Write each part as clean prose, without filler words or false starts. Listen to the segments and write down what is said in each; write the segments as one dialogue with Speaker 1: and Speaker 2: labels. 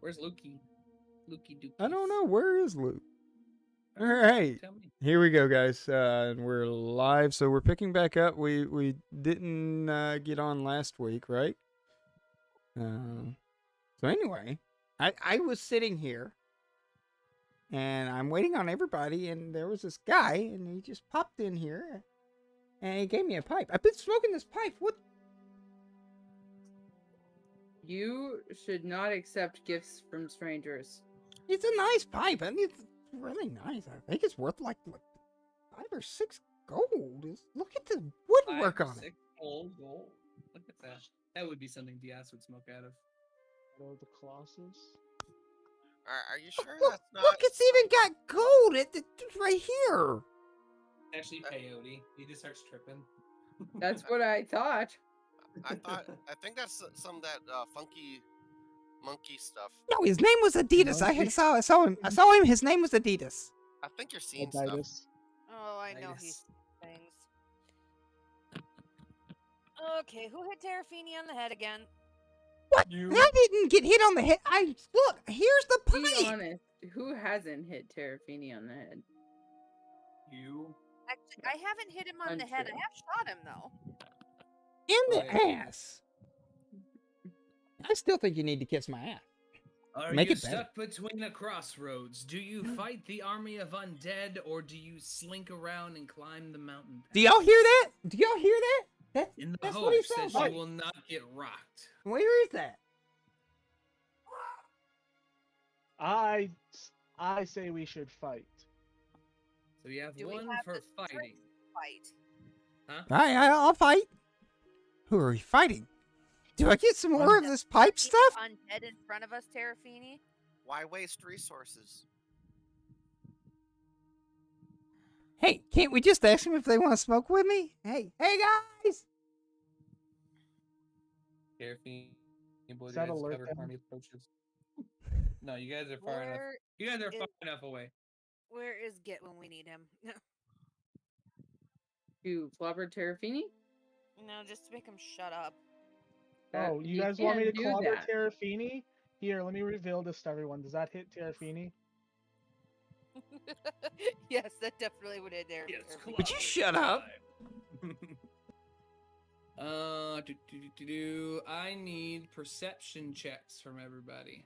Speaker 1: Where's Lukey? Lukey Dookie.
Speaker 2: I don't know. Where is Luke? All right, here we go, guys. And we're live, so we're picking back up. We didn't get on last week, right? So anyway, I was sitting here, and I'm waiting on everybody, and there was this guy, and he just popped in here, and he gave me a pipe. I've been smoking this pipe. What?
Speaker 3: You should not accept gifts from strangers.
Speaker 2: It's a nice pipe. I mean, it's really nice. I think it's worth like 5 or 6 gold. Look at the woodwork on it.
Speaker 1: Gold. Look at that. That would be something Diaz would smoke out of.
Speaker 4: Oh, the Colossus.
Speaker 5: Are you sure
Speaker 2: Look,
Speaker 5: that's not?
Speaker 2: look, it's even got gold. It's right here.
Speaker 1: Actually, peyote. He just starts tripping.
Speaker 3: That's what I thought.
Speaker 5: I think that's some of that funky monkey stuff.
Speaker 2: No, his name was Adidas. I saw him. I saw him. His name was Adidas.
Speaker 5: I think you're seeing stuff.
Speaker 6: Oh, I know he's things. Okay, who hit Terrafini on the head again?
Speaker 2: What?
Speaker 1: You.
Speaker 2: I didn't get hit on the head. Look. Here's the
Speaker 3: Be
Speaker 2: pipe.
Speaker 3: honest. Who hasn't hit Terrafini on the head?
Speaker 1: You.
Speaker 6: Actually, I haven't hit him on the head. I have shot him though.
Speaker 2: In the ass. I still think you need to kiss my ass.
Speaker 1: Are
Speaker 2: Make
Speaker 1: you
Speaker 2: it better.
Speaker 1: stuck between a crossroads? Do you fight the army of undead, or do you slink around and climb the mountain path?
Speaker 2: Do y'all hear that? Do y'all hear that?
Speaker 1: In the
Speaker 2: that's what he
Speaker 1: hopes that
Speaker 2: sounds
Speaker 1: you
Speaker 2: like.
Speaker 1: will not get rocked.
Speaker 2: Where is that?
Speaker 4: I say we should fight.
Speaker 1: So you have
Speaker 6: Do we
Speaker 1: one
Speaker 6: have
Speaker 1: for
Speaker 6: the strength
Speaker 1: fighting.
Speaker 6: to fight?
Speaker 1: Huh?
Speaker 2: I'll fight. Who are we fighting? Do I get some more of this pipe
Speaker 6: Keep
Speaker 2: stuff?
Speaker 6: Undead in front of us, Terrafini.
Speaker 5: Why waste resources?
Speaker 2: Hey, can't we just ask them if they want to smoke with me? Hey guys!
Speaker 1: Careful, boy,
Speaker 4: Is that
Speaker 1: guys
Speaker 4: alert
Speaker 1: cover
Speaker 4: them?
Speaker 1: army approaches. No, you guys are far enough. You guys are far enough away.
Speaker 6: Where is Git when we need him?
Speaker 3: To Flubber Terrafini?
Speaker 6: No, just to make him shut up.
Speaker 4: Oh, you guys want me to clobber Terrafini? Here, let me reveal this to everyone. Does that hit Terrafini?
Speaker 6: Yes, that definitely would hit there.
Speaker 2: Would you shut up?
Speaker 1: I need perception checks from everybody.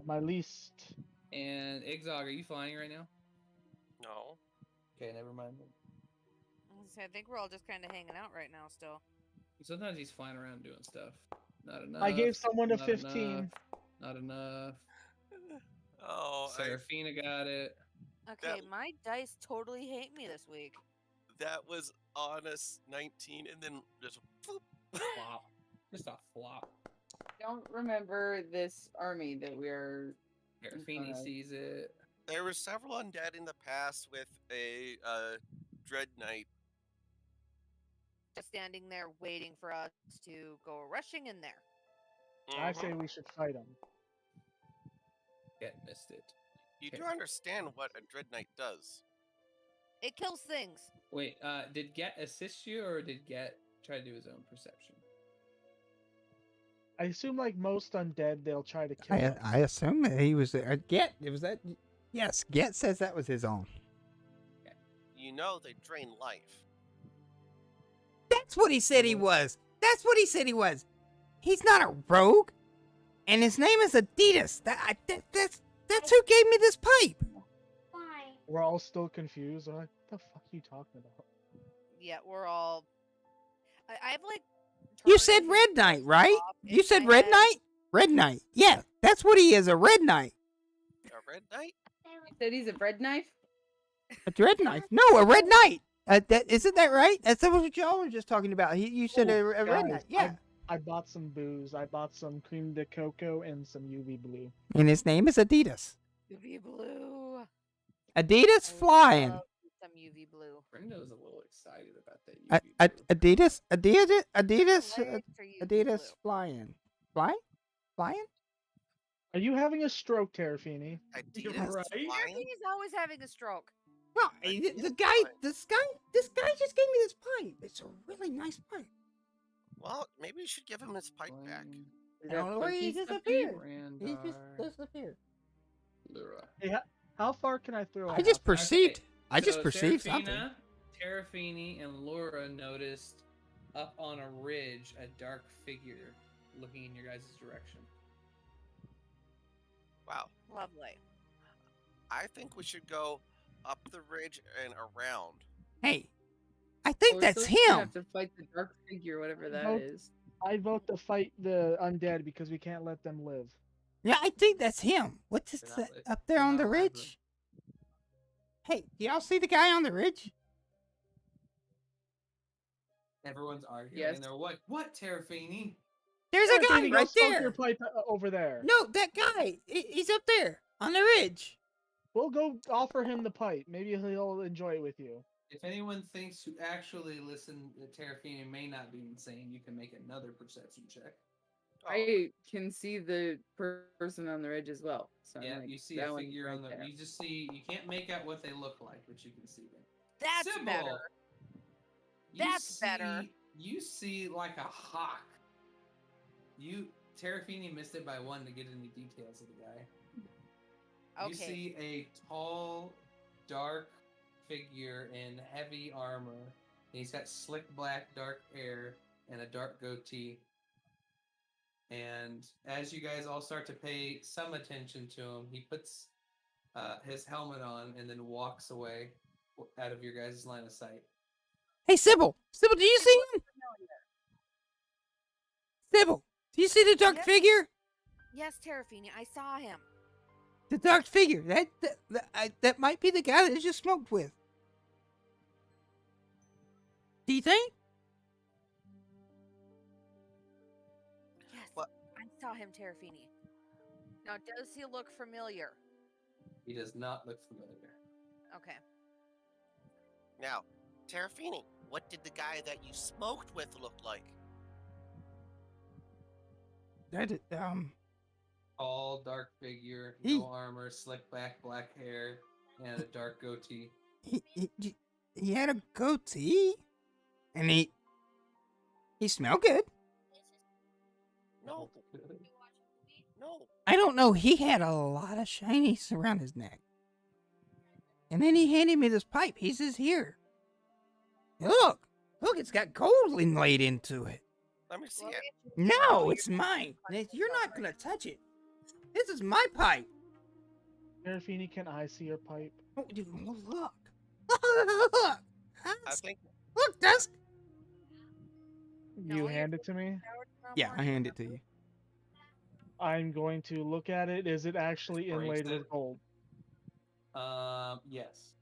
Speaker 4: My least.
Speaker 1: And Igzog, are you flying right now?
Speaker 5: No.
Speaker 1: Okay, never mind.
Speaker 6: I think we're all just kind of hanging out right now still.
Speaker 1: Sometimes he's flying around doing stuff. Not enough.
Speaker 4: I gave someone a
Speaker 1: not
Speaker 4: 15.
Speaker 1: Enough, not enough.
Speaker 5: Oh,
Speaker 1: Serafina got it.
Speaker 6: Okay, my dice totally hate me this week.
Speaker 5: that was on a 19, and then just
Speaker 1: Flop. Just a flop.
Speaker 3: Don't remember this army that we're.
Speaker 1: Serafini sees it.
Speaker 5: There were several undead in the past with a dread knight.
Speaker 6: Just standing there waiting for us to go rushing in there.
Speaker 4: I say we should fight him.
Speaker 1: Get missed it.
Speaker 5: You do understand what a dread knight does.
Speaker 6: It kills things.
Speaker 1: Wait, did Get assist you, or did Get try to do his own perception?
Speaker 4: I assume, like most undead, they'll try to kill us.
Speaker 2: I assume that he was there. Get, was that? Yes, Get says that was his own.
Speaker 5: You know they drain life.
Speaker 2: That's what he said he was. That's what he said he was. He's not a rogue, and his name is Adidas. That's who gave me this pipe.
Speaker 4: We're all still confused. What the fuck are you talking about?
Speaker 6: Yeah, we're all. I've like.
Speaker 2: You said Red Knight, right? You said Red Knight? Red Knight. Yeah, that's what he is, a Red Knight.
Speaker 5: A red knight?
Speaker 3: You said he's a bread knife?
Speaker 2: A Red Knight? No, a Red Knight. Isn't that right? That's what y'all were just talking about. You said a Red
Speaker 4: Guys,
Speaker 2: Knight. Yeah.
Speaker 4: I bought some booze. I bought some cream de cocoa and some UV blue.
Speaker 2: And his name is Adidas.
Speaker 6: UV blue.
Speaker 2: Adidas flying.
Speaker 6: Some UV blue.
Speaker 1: Brenda was a little excited about that.
Speaker 2: Adidas
Speaker 6: Lyrics are UV
Speaker 2: Adidas
Speaker 6: blue.
Speaker 2: flying. Flying?
Speaker 4: Are you having a stroke, Terrafini?
Speaker 5: Adidas
Speaker 1: right.
Speaker 5: flying?
Speaker 6: He's always having a stroke.
Speaker 2: No, this guy just gave me this pipe. It's a really nice pipe.
Speaker 5: Well, maybe you should give him his pipe back.
Speaker 3: Is
Speaker 2: I don't
Speaker 3: that
Speaker 2: know where he
Speaker 3: funky stuffy?
Speaker 2: disappeared. He just disappeared.
Speaker 1: Lura.
Speaker 4: Hey, how far can I throw?
Speaker 2: I just perceived. I just
Speaker 1: So
Speaker 2: perceived something.
Speaker 1: Terrafini and Laura noticed up on a ridge a dark figure looking in your guys' direction.
Speaker 5: Wow.
Speaker 6: Lovely.
Speaker 5: I think we should go up the ridge and around.
Speaker 2: Hey, I think
Speaker 3: We're
Speaker 2: that's
Speaker 3: still gonna
Speaker 2: him.
Speaker 3: have to fight the dark figure, whatever that
Speaker 4: Vote-
Speaker 3: is.
Speaker 4: I vote to fight the undead because we can't let them live.
Speaker 2: Yeah, I think that's him. What's
Speaker 1: They're
Speaker 2: this
Speaker 1: not li-
Speaker 2: up there
Speaker 1: they're
Speaker 2: on
Speaker 1: not
Speaker 2: the
Speaker 1: alive,
Speaker 2: ridge? Hey, do y'all see the guy on the ridge?
Speaker 1: Everyone's arguing.
Speaker 3: Yes.
Speaker 1: And they're like, "What, Terrafini?"
Speaker 2: There's a guy
Speaker 4: Terrafini, go
Speaker 2: right
Speaker 4: smoke
Speaker 2: there.
Speaker 4: your pipe over there.
Speaker 2: No, that guy. He's up there on the ridge.
Speaker 4: We'll go offer him the pipe. Maybe he'll enjoy it with you.
Speaker 1: If anyone thinks to actually listen that Terrafini may not be insane, you can make another perception check.
Speaker 5: Oh,
Speaker 3: I can see the person on the ridge as well. So
Speaker 1: Yeah,
Speaker 3: I'm like,
Speaker 1: you see
Speaker 3: that
Speaker 1: a
Speaker 3: one's
Speaker 1: figure
Speaker 3: right
Speaker 1: on the.
Speaker 3: there.
Speaker 1: You just see. You can't make out what they look like, but you can see them.
Speaker 6: That's
Speaker 1: Sybil,
Speaker 6: better. That's better.
Speaker 1: You see like a hawk. Terrafini missed it by one to get any details of the guy.
Speaker 6: Okay.
Speaker 1: You see a tall, dark figure in heavy armor. And he's got slick black, dark hair and a dark goatee. And as you guys all start to pay some attention to him, he puts his helmet on and then walks away out of your guys' line of sight.
Speaker 2: Hey, Sybil. Sybil, do you see him? Sybil, do you see the dark
Speaker 6: Yes.
Speaker 2: figure?
Speaker 6: Yes, Terrafini, I saw him.
Speaker 2: The dark figure. That might be the guy that I just smoked with. Do you think?
Speaker 6: Yes,
Speaker 5: What?
Speaker 6: I saw him, Terrafini. Now, does he look familiar?
Speaker 1: He does not look familiar.
Speaker 6: Okay.
Speaker 5: now, Terrafini, what did the guy that you smoked with look like?
Speaker 1: Tall, dark figure,
Speaker 2: He-
Speaker 1: no armor, slick back, black hair, and a dark goatee.
Speaker 2: He had a goatee, and he smelled good.
Speaker 5: No, no.
Speaker 2: I don't know. He had a lot of shinies around his neck, and then he handed me this pipe. He says, "Here, look, it's got gold inlaid into it."
Speaker 5: Let me see
Speaker 6: Well,
Speaker 5: it.
Speaker 2: No, it's mine. You're not gonna touch it. This is my pipe.
Speaker 4: Serafini, can I see your pipe?
Speaker 2: Oh, dude, look. Look.
Speaker 5: I
Speaker 2: Dusk.
Speaker 5: think
Speaker 2: Look, Dusk.
Speaker 6: No,
Speaker 4: You
Speaker 6: you-
Speaker 4: hand it to me?
Speaker 2: Yeah, I hand it to you.
Speaker 4: I'm going to look at it. Is it actually
Speaker 1: Breaks
Speaker 4: inlaid
Speaker 1: it.
Speaker 4: with gold?
Speaker 1: Yes.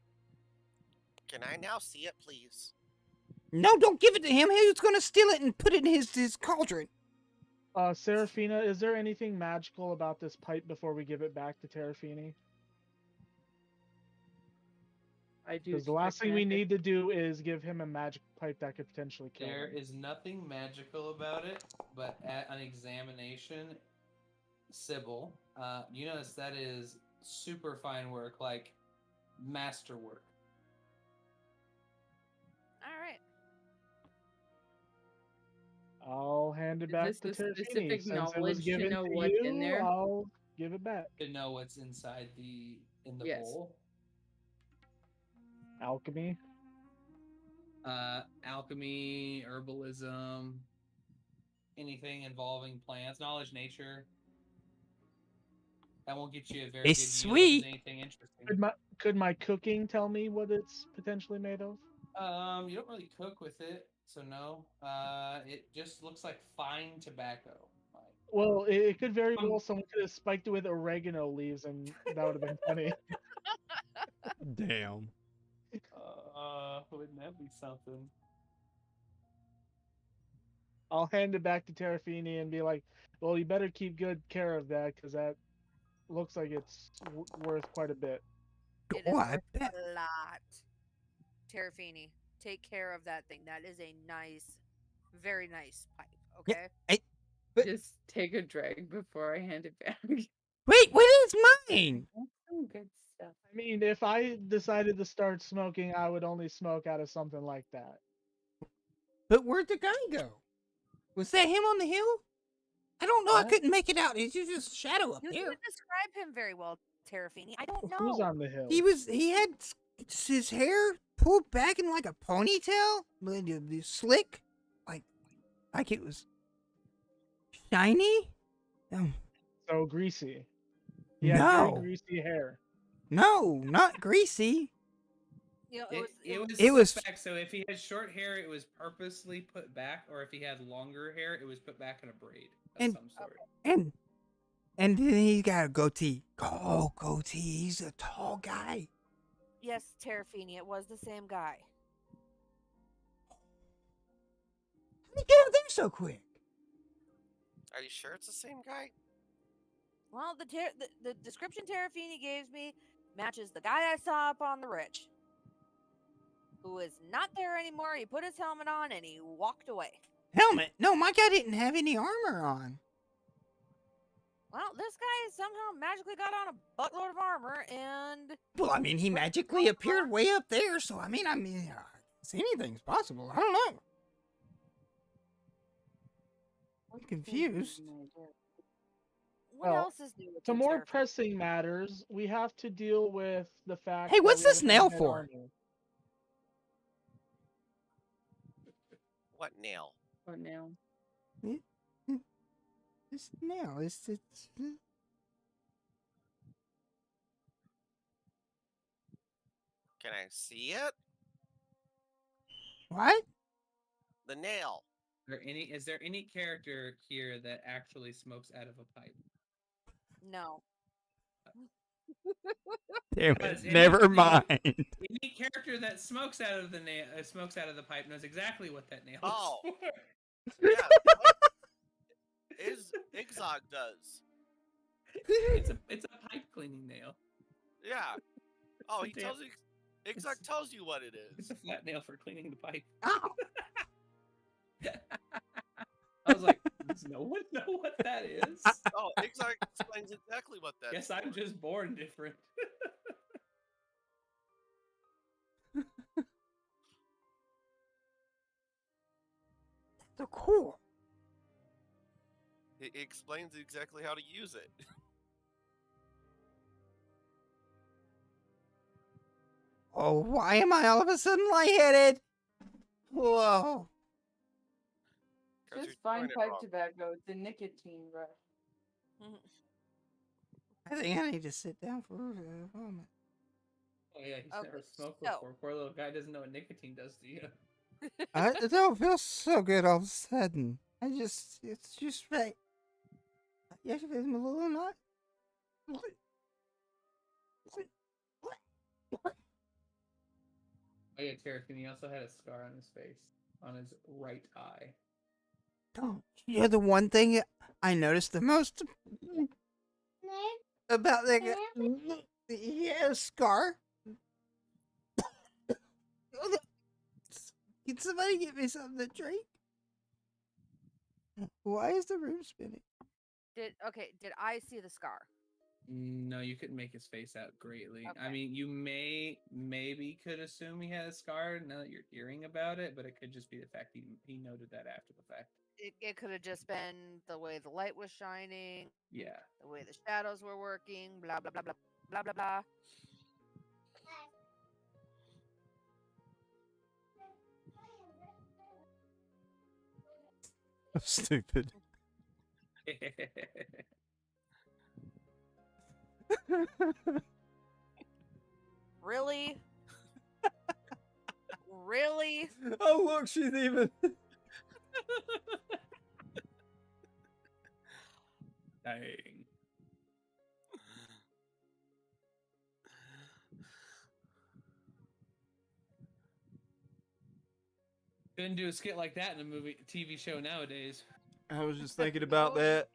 Speaker 5: Can I now see it, please?
Speaker 2: No, don't give it to him. He's gonna steal it and put it in his cauldron.
Speaker 4: Serafina, is there anything magical about this pipe before we give it back to Terafini?
Speaker 3: I do.
Speaker 4: Because the last
Speaker 3: expect
Speaker 4: thing we
Speaker 3: magic.
Speaker 4: need to do is give him a magic pipe that could potentially kill
Speaker 1: There
Speaker 4: him.
Speaker 1: is nothing magical about it, but at an examination, Sybil, you notice that is super fine work, like masterwork.
Speaker 6: All right.
Speaker 4: I'll hand it
Speaker 3: Is
Speaker 4: back
Speaker 3: this
Speaker 4: to
Speaker 3: the
Speaker 4: Terafini.
Speaker 3: specific
Speaker 4: Since it was
Speaker 3: knowledge to
Speaker 4: given
Speaker 3: know
Speaker 4: to
Speaker 3: what's
Speaker 4: you,
Speaker 3: in there?
Speaker 4: I'll give it back.
Speaker 1: To know what's inside in the
Speaker 3: Yes.
Speaker 1: bowl.
Speaker 4: Alchemy.
Speaker 1: Alchemy, herbalism, anything involving plants, knowledge, nature. That won't get you a very
Speaker 2: It's
Speaker 1: good yield if
Speaker 2: sweet.
Speaker 1: anything interesting.
Speaker 4: Could my cooking tell me what it's potentially made of?
Speaker 1: You don't really cook with it, so no. It just looks like fine tobacco. Like,
Speaker 4: Well, it could very well someone could have spiked it with oregano leaves, and that would have been funny.
Speaker 2: Damn.
Speaker 1: wouldn't that be something?
Speaker 4: I'll hand it back to Terafini and be like, "Well, you better keep good care of that because that looks like it's worth quite a bit."
Speaker 6: It is
Speaker 2: Oh, I
Speaker 6: worth
Speaker 2: bet.
Speaker 6: a lot. Terrafini, take care of that thing. That is a nice, very nice pipe. Okay.
Speaker 2: But-
Speaker 3: Just take a drag before I hand it back.
Speaker 2: Wait, what is mine?
Speaker 3: That's some good stuff.
Speaker 4: I mean, if I decided to start smoking, I would only smoke out of something like that.
Speaker 2: But where'd the guy go? Was that him on the hill? I don't know. I
Speaker 1: What?
Speaker 2: couldn't make it out. It's just a shadow up
Speaker 6: You
Speaker 2: there.
Speaker 6: didn't describe him very well, Terrafini. I don't know.
Speaker 4: Who's on the hill?
Speaker 2: He had his hair pulled back in like a ponytail, but slick, like it was shiny.
Speaker 4: So greasy. He had very
Speaker 2: No,
Speaker 4: greasy hair.
Speaker 2: no, not greasy.
Speaker 6: You know,
Speaker 1: It
Speaker 2: was-
Speaker 1: slicked back. So if he had short hair, it was purposely put back, or if he had longer hair, it was put back in a braid of
Speaker 2: And-
Speaker 1: some sort.
Speaker 2: And then he got a goatee. Oh, goatee. He's a tall guy.
Speaker 6: yes, Terrafini. It was the same guy.
Speaker 2: How did he get out there so quick?
Speaker 5: Are you sure it's the same guy?
Speaker 6: Well, the description Terrafini gave me matches the guy I saw up on the ridge, who is not there anymore. He put his helmet on and he walked away.
Speaker 2: Helmet? No, my guy didn't have any armor on.
Speaker 6: Well, this guy somehow magically got on a buttload of armor and
Speaker 2: Well, I mean, he magically appeared way up there, so I mean, anything's possible. I don't know. I'm confused.
Speaker 6: what
Speaker 4: Well,
Speaker 6: else is new with
Speaker 4: To
Speaker 6: you,
Speaker 4: more
Speaker 6: Terrafini?
Speaker 4: pressing matters, we have to deal with the fact.
Speaker 2: Hey,
Speaker 4: that
Speaker 2: what's
Speaker 4: we
Speaker 2: this
Speaker 4: have an
Speaker 2: nail
Speaker 4: undead
Speaker 2: for?
Speaker 4: army.
Speaker 5: What nail?
Speaker 3: What now?
Speaker 2: This nail is
Speaker 5: Can I see it?
Speaker 2: what?
Speaker 5: The nail.
Speaker 1: Is there any character here that actually smokes out of a pipe?
Speaker 6: No.
Speaker 2: Damn
Speaker 1: Because
Speaker 2: it. Never
Speaker 1: any-
Speaker 2: mind.
Speaker 1: Any character that smokes out of the smokes out of the pipe knows exactly what that nail
Speaker 5: Oh.
Speaker 1: is for.
Speaker 5: Yeah. Igzog does.
Speaker 1: It's a pipe cleaning nail.
Speaker 5: Yeah. Oh, he
Speaker 1: Damn.
Speaker 5: tells you. Igzog tells you what it
Speaker 1: It's
Speaker 5: is.
Speaker 1: a flat nail for cleaning the pipe.
Speaker 2: Ow.
Speaker 1: I was like, does no one know what that is?
Speaker 5: Oh, Igzog explains exactly what that
Speaker 1: Guess
Speaker 5: is.
Speaker 1: I'm just born different.
Speaker 2: So cool.
Speaker 5: He explains exactly how to use it.
Speaker 2: Oh, why am I all of a sudden lightheaded? Whoa.
Speaker 5: 'Cause
Speaker 3: Just
Speaker 5: you're
Speaker 3: fine
Speaker 5: doing it
Speaker 3: pipe
Speaker 5: wrong.
Speaker 3: tobacco. It's a nicotine rush.
Speaker 2: I think I need to sit down for a moment.
Speaker 1: Oh yeah, he's
Speaker 6: Okay,
Speaker 1: never smoked
Speaker 6: so-
Speaker 1: before. Poor little guy doesn't know what nicotine does to you.
Speaker 2: I don't feel so good all of a sudden. It's just right. Yes, it's a little not.
Speaker 1: Oh yeah, Terrafini, he also had a scar on his face, on his right eye.
Speaker 2: Don't. You're the one thing I noticed the most about that guy. He had a scar. Can somebody get me something to drink? Why is the room spinning?
Speaker 6: Did I see the scar?
Speaker 1: No, you couldn't make his face out greatly. I
Speaker 6: Okay.
Speaker 1: mean, you maybe could assume he had a scar now that you're hearing about it, but it could just be the fact he noted that after the fact.
Speaker 6: It could have just been the way the light was shining,
Speaker 1: Yeah.
Speaker 6: the way the shadows were working, blah blah blah blah blah blah blah.
Speaker 2: Stupid.
Speaker 6: Really? Really?
Speaker 2: Oh, look, she's even.
Speaker 1: Dang. Couldn't do a skit like that in a TV show nowadays.
Speaker 2: I was just thinking about that.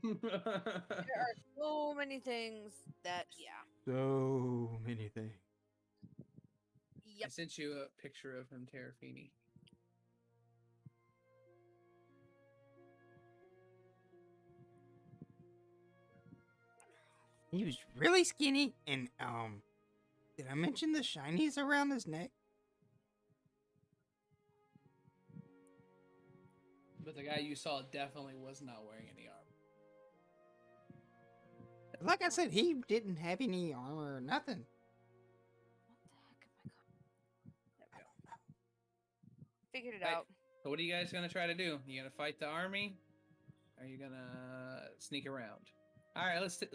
Speaker 6: There are so many things that, yeah.
Speaker 2: So many things.
Speaker 1: I
Speaker 6: Yep.
Speaker 1: sent you a picture of him, Terrafini.
Speaker 2: He was really skinny, and did I mention the shinies around his neck?
Speaker 1: But the guy you saw definitely was not wearing any armor.
Speaker 2: Like I said, he didn't have any armor or nothing.
Speaker 6: What the heck am I calling? Figured it
Speaker 1: Right.
Speaker 6: out.
Speaker 1: So what are you guys gonna try to do? You gonna fight the army? Or are you gonna sneak around? All right, let's take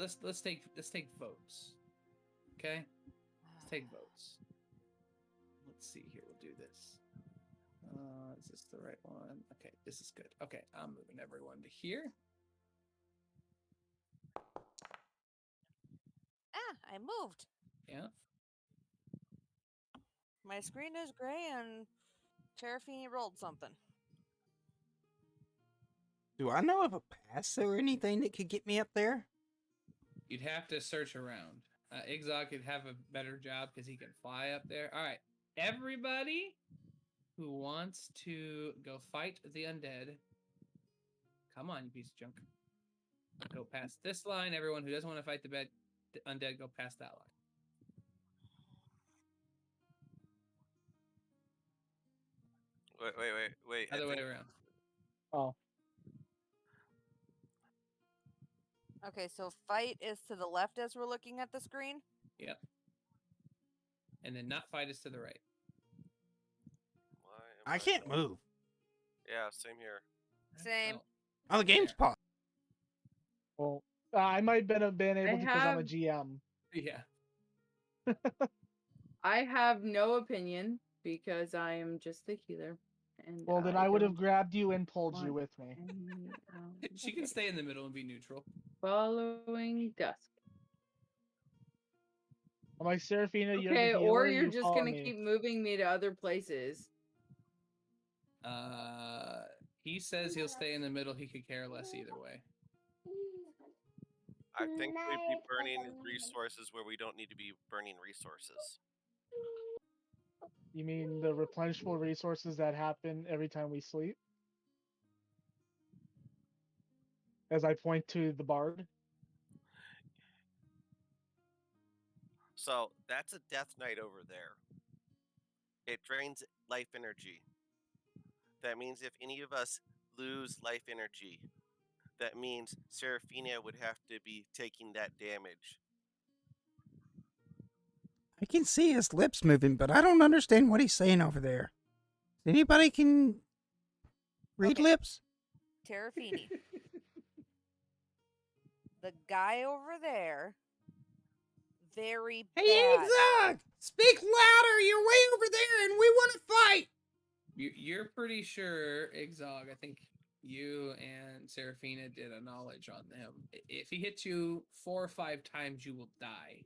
Speaker 1: votes. Okay, let's take votes. Let's see here. We'll do this. Is this the right one? Okay, this is good. Okay, I'm moving everyone to here.
Speaker 6: I moved.
Speaker 1: Yeah.
Speaker 6: My screen is gray and Terrafini rolled something.
Speaker 2: Do I know of a pass or anything that could get me up there?
Speaker 1: You'd have to search around. Igzog could have a better job because he can fly up there. All right, everybody who wants to go fight the undead, come on, you piece of junk. Go past this line. Everyone who doesn't want to fight the undead, go past that line.
Speaker 5: Wait.
Speaker 1: Other way around.
Speaker 4: Oh,
Speaker 6: Okay, so fight is to the left as we're looking at the screen.
Speaker 1: Yep. And then not fight is to the right.
Speaker 5: Why am
Speaker 2: I can't move.
Speaker 5: Yeah, same here.
Speaker 6: Same.
Speaker 2: Oh, the game's
Speaker 1: There.
Speaker 2: paused.
Speaker 4: well, I might have been able to because I'm a
Speaker 3: have-
Speaker 4: GM.
Speaker 1: Yeah.
Speaker 3: I have no opinion because I am just the healer. And
Speaker 4: Well, then I would have
Speaker 3: don't
Speaker 4: grabbed you and pulled you
Speaker 3: want
Speaker 4: with me.
Speaker 3: any,
Speaker 1: She can stay in the middle and be neutral.
Speaker 3: following dusk.
Speaker 4: I'm like, Seraphina, you're
Speaker 3: Okay,
Speaker 4: the
Speaker 3: or
Speaker 4: healer,
Speaker 3: you're
Speaker 4: you
Speaker 3: just
Speaker 4: follow
Speaker 3: gonna
Speaker 4: me.
Speaker 3: keep moving me to other places.
Speaker 1: He says he'll stay in the middle. He could care less either way.
Speaker 5: I think we'd be burning resources where we don't need to be burning resources.
Speaker 4: You mean the replenishable resources that happen every time we sleep? As I point to the bard.
Speaker 5: So that's a death knight over there. It drains life energy. That means if any of us lose life energy, that means Seraphina would have to be taking that damage.
Speaker 2: I can see his lips moving, but I don't understand what he's saying over there. Anybody can read
Speaker 6: Okay.
Speaker 2: lips?
Speaker 6: Terrafini. The guy over there. Very
Speaker 2: Hey,
Speaker 6: bad.
Speaker 2: Exog! Speak louder! You're way over there and we want to fight!
Speaker 1: You're pretty sure, Igzog, I think you and Seraphina did a knowledge on him. If he hits you 4 or 5 times, you will die.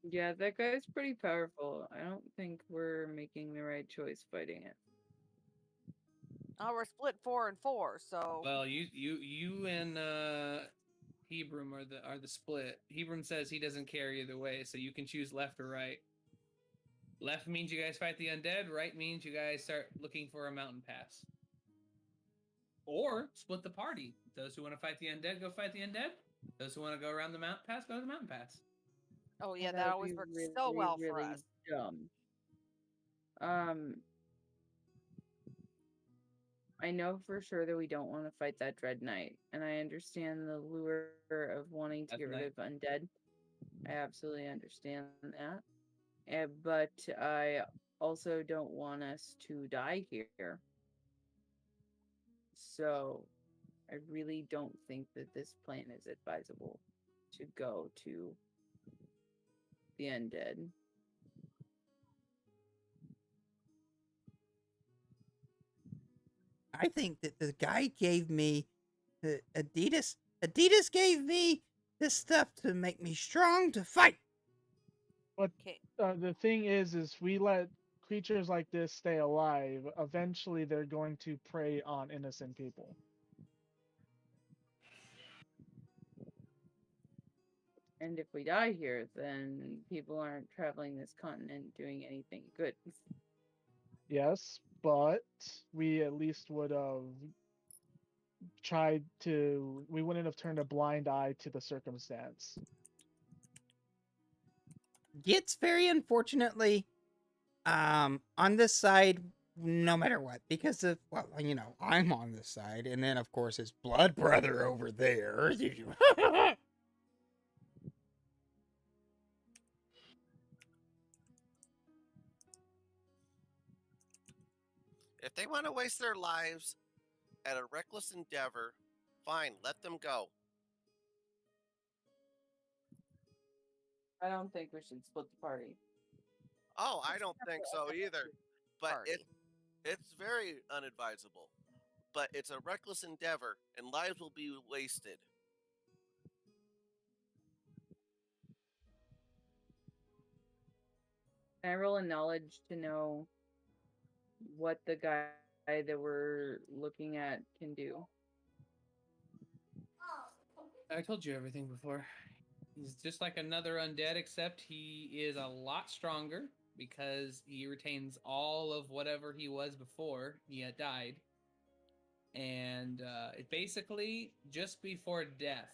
Speaker 3: Yeah, that guy's pretty powerful. I don't think we're making the right choice fighting it.
Speaker 6: Oh, we're split 4 and 4, so
Speaker 1: Well, you and Hebron are the split. Hebron says he doesn't care either way, so you can choose left or right. Left means you guys fight the undead. Right means you guys start looking for a mountain pass. Or split the party. Those who want to fight the undead, go fight the undead. Those who want to go around the mountain pass, go to the mountain pass.
Speaker 6: oh yeah,
Speaker 3: That
Speaker 6: that
Speaker 3: would
Speaker 6: always
Speaker 3: be
Speaker 6: works
Speaker 3: really,
Speaker 6: so well for
Speaker 3: really
Speaker 6: us.
Speaker 3: dumb. I know for sure that we don't want to fight that Dread Knight, and I understand the lure of wanting to
Speaker 1: Death
Speaker 3: get rid
Speaker 1: Knight.
Speaker 3: of undead. I absolutely understand that. But I also don't want us to die here. So I really don't think that this plan is advisable to go to the undead.
Speaker 2: I think that the guy gave me Adidas gave me this stuff to make me strong to fight.
Speaker 6: Okay.
Speaker 4: The thing is we let creatures like this stay alive. Eventually, they're going to prey on innocent people.
Speaker 3: And if we die here, then people aren't traveling this continent doing anything good.
Speaker 4: Yes, but we at least would have tried to. We wouldn't have turned a blind eye to the circumstance.
Speaker 2: It's very unfortunately, on this side, no matter what, because of, well, I'm on this side, and then of course his blood brother over there.
Speaker 5: If they want to waste their lives at a reckless endeavor, fine, let them go.
Speaker 3: I don't think we should split the party.
Speaker 5: Oh, I don't think so either. But
Speaker 6: Party.
Speaker 5: it's very unadvisable. But it's a reckless endeavor, and lives will be wasted.
Speaker 3: Can I roll a knowledge to know what the guy that we're looking at can do?
Speaker 1: I told you everything before. He's just like another undead, except he is a lot stronger because he retains all of whatever he was before he had died. And it basically, just before death,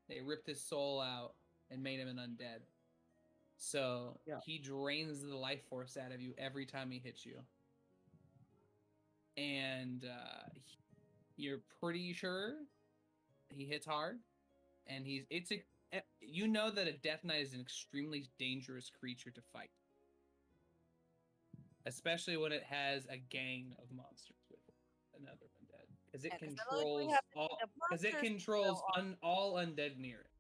Speaker 1: they ripped his soul out and made him an undead. So
Speaker 3: Yeah.
Speaker 1: he drains the life force out of you every time he hits you. And you're pretty sure he hits hard. And you know that a Death Knight is an extremely dangerous creature to fight, especially when it has a gang of monsters with another undead, because it
Speaker 6: Yeah, 'cause not only do we
Speaker 1: controls
Speaker 6: have the
Speaker 1: all.
Speaker 6: gang of
Speaker 1: Because it
Speaker 6: monsters to
Speaker 1: controls
Speaker 6: deal on-
Speaker 1: all undead near it.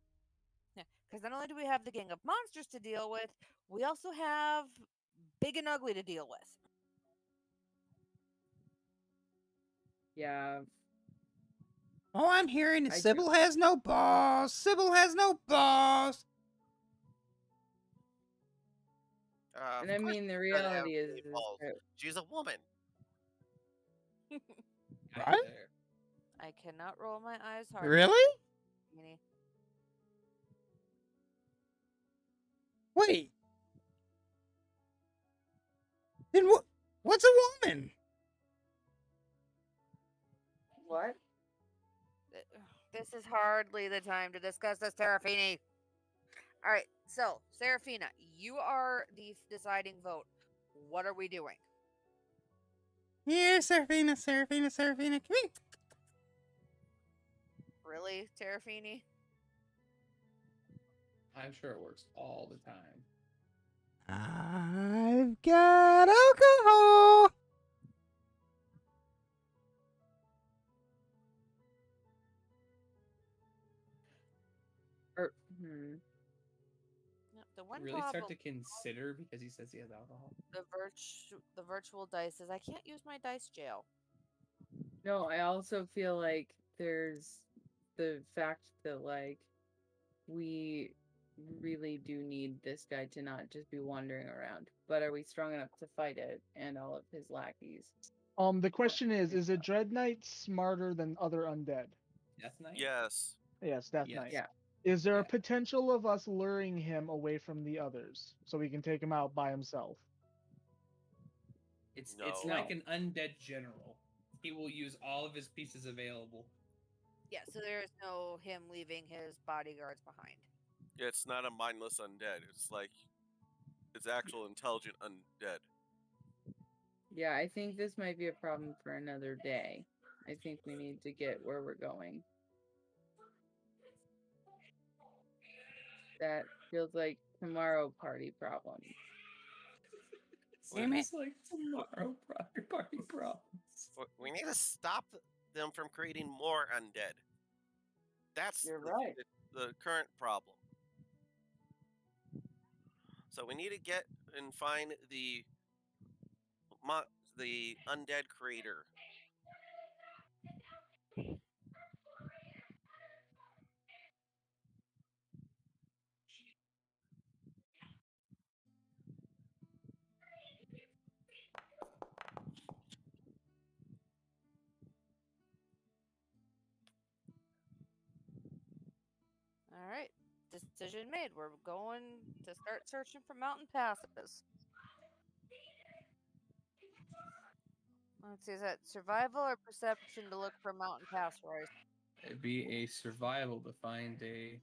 Speaker 6: Yeah, because not only do we have the gang of monsters to deal with, we also have big and ugly to deal with.
Speaker 3: Yeah.
Speaker 2: All I'm hearing is
Speaker 3: I do-
Speaker 2: Sybil has no balls. Sybil has no balls.
Speaker 3: And
Speaker 5: Of
Speaker 3: I
Speaker 5: course
Speaker 3: mean, the
Speaker 5: she doesn't have
Speaker 3: reality is
Speaker 5: any balls.
Speaker 3: that
Speaker 5: She's a woman.
Speaker 2: Right?
Speaker 1: There.
Speaker 6: I cannot roll my eyes hard.
Speaker 2: Really?
Speaker 6: Meanie.
Speaker 2: Wait. Then what's a woman?
Speaker 3: what?
Speaker 6: This is hardly the time to discuss this, Serafini. All right, so Serafina, you are the deciding vote. What are we doing?
Speaker 2: Here, Serafina, Serafina, Serafina, come here.
Speaker 6: Really, Serafini?
Speaker 1: I'm sure it works all the time.
Speaker 2: I've got alcohol.
Speaker 3: Or
Speaker 6: No, the one
Speaker 1: Really
Speaker 6: problem,
Speaker 1: start to consider because he says he has alcohol.
Speaker 6: the virtual dice is I can't use my dice jail.
Speaker 3: no, I also feel like there's the fact that like we really do need this guy to not just be wandering around. But are we strong enough to fight it and all of his lackeys?
Speaker 4: The question is a Dread Knight smarter than other undead?
Speaker 1: Death Knight?
Speaker 5: Yes.
Speaker 4: Yes, Death
Speaker 1: Yes.
Speaker 4: Knight.
Speaker 3: Yeah.
Speaker 4: Is there a
Speaker 1: Yeah.
Speaker 4: potential of us luring him away from the others so we can take him out by himself?
Speaker 1: It's
Speaker 5: No.
Speaker 1: like an undead general. He will use all of his pieces available.
Speaker 6: Yeah, so there is no him leaving his bodyguards behind.
Speaker 5: It's not a mindless undead. It's actual intelligent undead.
Speaker 3: Yeah, I think this might be a problem for another day. I think we need to get where we're going. That feels like tomorrow party problem.
Speaker 2: Damn it.
Speaker 1: It's like tomorrow party problems.
Speaker 5: We need to stop them from creating more undead. That's
Speaker 3: You're right.
Speaker 5: the current problem. So we need to get and find the undead creator.
Speaker 6: All right, decision made. We're going to start searching for mountain passes. Let's see, is that survival or perception to look for mountain pass, Royce?
Speaker 1: It'd be a survival to find a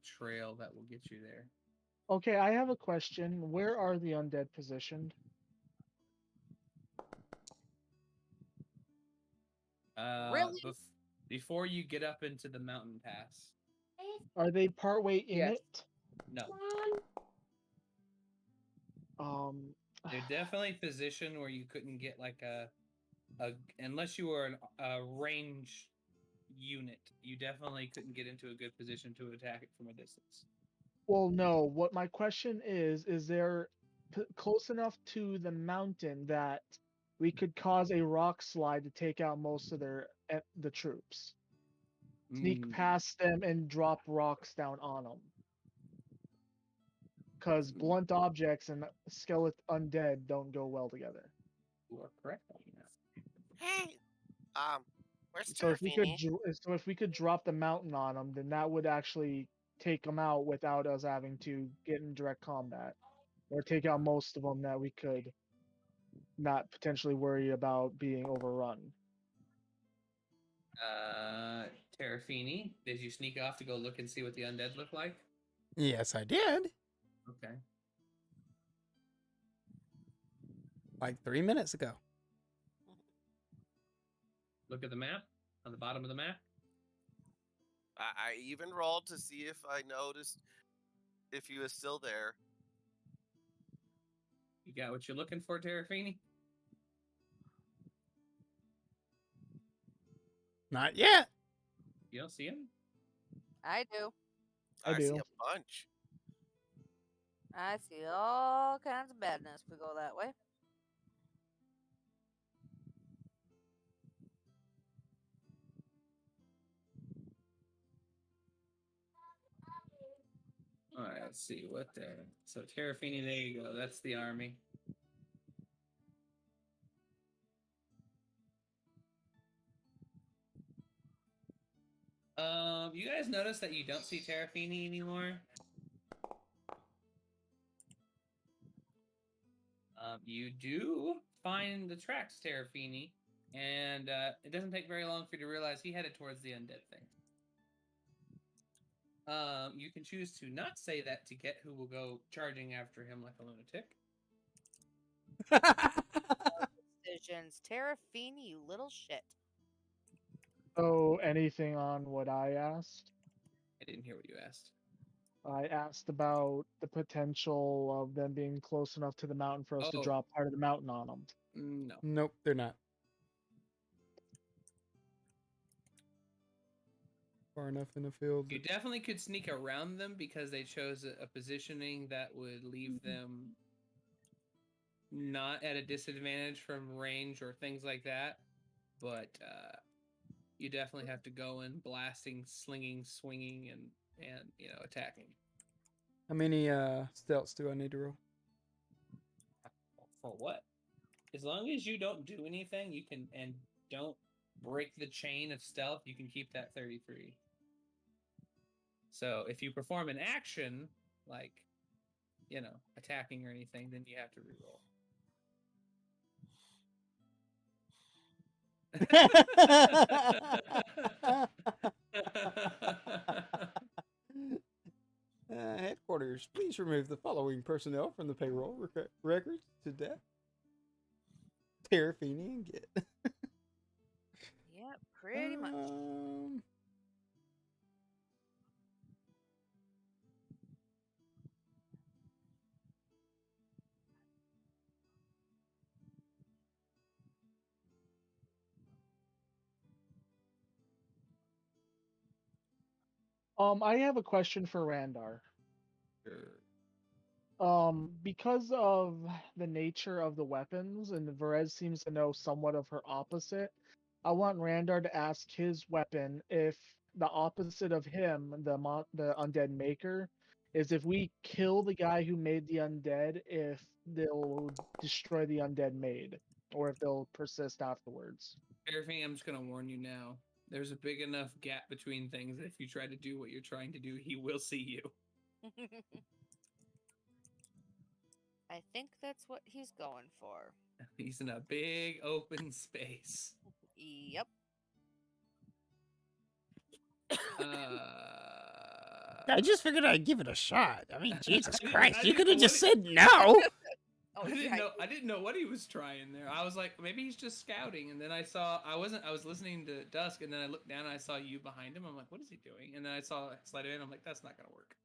Speaker 1: trail that will get you there.
Speaker 4: Okay, I have a question. Where are the undead positioned?
Speaker 6: Really?
Speaker 1: Before you get up into the mountain pass.
Speaker 4: Are they partway in
Speaker 3: Yes.
Speaker 4: it?
Speaker 1: No.
Speaker 4: They're
Speaker 1: They're definitely positioned where you couldn't get like a unless you were a range unit, you definitely couldn't get into a good position to attack it from a distance.
Speaker 4: Well, no. What my question is there close enough to the mountain that we could cause a rock slide to take out most of the troops? Sneak past them and drop rocks down on them. Because blunt objects and skeleton undead don't go well together.
Speaker 1: You are correct on that.
Speaker 5: Hey, where's
Speaker 4: So
Speaker 5: Terrafini?
Speaker 4: if we could drop the mountain on them, then that would actually take them out without us having to get in direct combat, or take out most of them that we could not potentially worry about being overrun.
Speaker 1: Terrafini, did you sneak off to go look and see what the undead look like?
Speaker 2: Yes, I did.
Speaker 1: Okay.
Speaker 2: Like 3 minutes ago.
Speaker 1: Look at the map on the bottom of the map.
Speaker 5: I even rolled to see if I noticed if he was still there.
Speaker 1: You got what you're looking for, Terrafini?
Speaker 2: Not yet.
Speaker 1: You don't see him?
Speaker 6: I do.
Speaker 4: I
Speaker 5: see
Speaker 4: do.
Speaker 5: a bunch.
Speaker 6: I see all kinds of badness if we go that way.
Speaker 1: All right, let's see what there. So Terrafini, there you go. That's the army. You guys notice that you don't see Terrafini anymore? You do find the tracks, Terrafini, and it doesn't take very long for you to realize he headed towards the undead thing. You can choose to not say that to get who will go charging after him like a lunatic.
Speaker 6: Decisions. Terrafini, you little shit.
Speaker 4: So anything on what I asked?
Speaker 1: I didn't hear what you asked.
Speaker 4: I asked about the potential of them being close enough to the mountain for us to
Speaker 1: Oh.
Speaker 4: drop part of the mountain on them.
Speaker 1: No.
Speaker 2: Nope, they're not. Far enough in the field.
Speaker 1: You definitely could sneak around them because they chose a positioning that would leave them not at a disadvantage from range or things like that. But you definitely have to go in blasting, slinging, swinging, and attacking.
Speaker 2: How many stealths do I need to roll?
Speaker 1: For what? As long as you don't do anything, you can, and don't break the chain of stealth, you can keep that 33. So if you perform an action, like, attacking or anything, then you have to reroll.
Speaker 2: Headquarters, please remove the following personnel from the payroll records to death. Terrafini and Git.
Speaker 6: Yep, pretty much.
Speaker 4: I have a question for Randar.
Speaker 1: Sure.
Speaker 4: Because of the nature of the weapons, and Verez seems to know somewhat of her opposite, I want Randar to ask his weapon if the opposite of him, the undead maker, is if we kill the guy who made the undead, if they'll destroy the undead made, or if they'll persist afterwards.
Speaker 1: Terrafini, I'm just going to warn you now. There's a big enough gap between things that if you try to do what you're trying to do, he will see you.
Speaker 6: I think that's what he's going for.
Speaker 1: He's in a big open space.
Speaker 6: Yep.
Speaker 2: I just figured I'd give it a shot. I mean, Jesus
Speaker 1: I
Speaker 2: Christ, you
Speaker 1: didn't
Speaker 2: could have
Speaker 1: know
Speaker 2: just
Speaker 1: what
Speaker 2: said no.
Speaker 6: Oh,
Speaker 1: I didn't know what he was trying there. I was like, maybe he's just scouting. And then I was listening to Dusk, and then I looked down and I saw you behind him. I'm like, what is he doing? And then I saw Slide in. I'm like, that's not gonna work.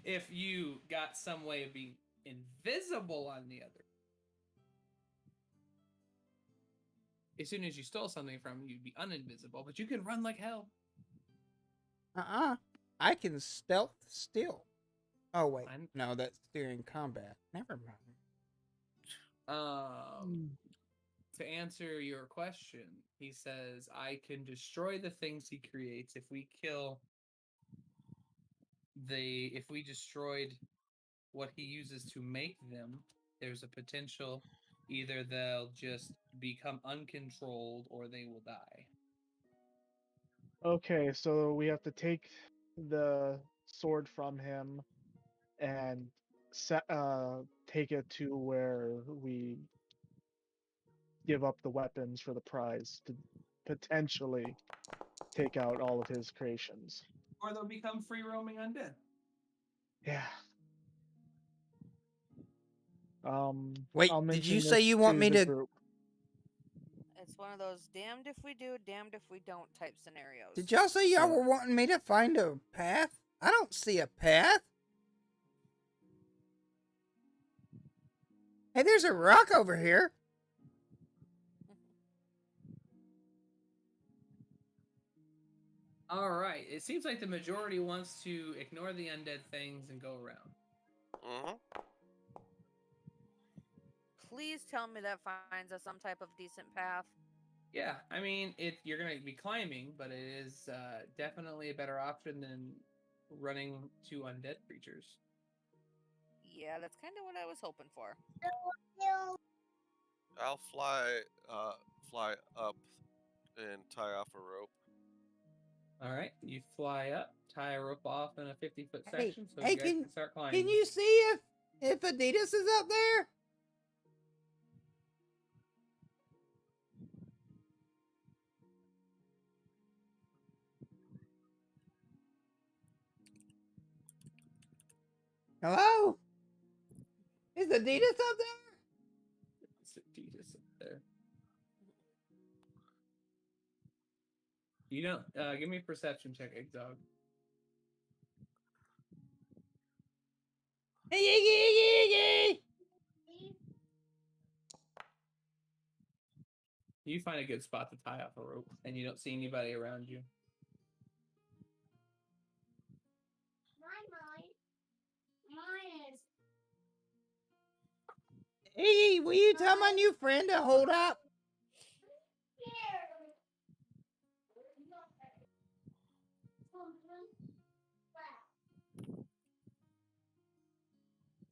Speaker 1: If you got some way of being invisible on the other, as soon as you stole something from him, you'd be uninvisible, but you can run like hell.
Speaker 2: I can stealth steal. Oh wait,
Speaker 1: I'm-
Speaker 2: no, that's during combat. Never mind.
Speaker 1: To answer your question, he says, I can destroy the things he creates if we destroyed what he uses to make them. There's a potential either they'll just become uncontrolled or they will die.
Speaker 4: Okay, so we have to take the sword from him and take it to where we give up the weapons for the prize to potentially take out all of his creations.
Speaker 1: Or they'll become free roaming undead.
Speaker 4: Yeah.
Speaker 2: Wait,
Speaker 4: I'll
Speaker 2: did you
Speaker 4: mention
Speaker 2: say
Speaker 4: this
Speaker 2: you want
Speaker 4: to
Speaker 2: me
Speaker 4: the
Speaker 2: to?
Speaker 4: group.
Speaker 6: It's one of those damned if we do, damned if we don't type scenarios.
Speaker 2: Did y'all say y'all
Speaker 4: Yeah.
Speaker 2: were wanting me to find a path? I don't see a path. Hey, there's a rock over here.
Speaker 1: All right. It seems like the majority wants to ignore the undead things and go around.
Speaker 5: Mm-hmm.
Speaker 6: Please tell me that finds us some type of decent path.
Speaker 1: Yeah, I mean, you're going to be climbing, but it is definitely a better option than running to undead creatures.
Speaker 6: Yeah, that's kind of what I was hoping for.
Speaker 5: I'll fly up and tie off a rope.
Speaker 1: All right, you fly up, tie a rope off in a 50-foot
Speaker 2: Hey,
Speaker 1: section, so
Speaker 2: hey,
Speaker 1: you guys can start climbing.
Speaker 2: Can you see if Adidas is up there? Hello? Is Adidas up there?
Speaker 1: It's Adidas up there. You don't. Give me a perception check, Egg Dog.
Speaker 2: Hey, Iggy, Iggy, Iggy!
Speaker 1: You find a good spot to tie off a rope, and you don't see anybody around you.
Speaker 2: Iggy, will you tell my new friend to hold up?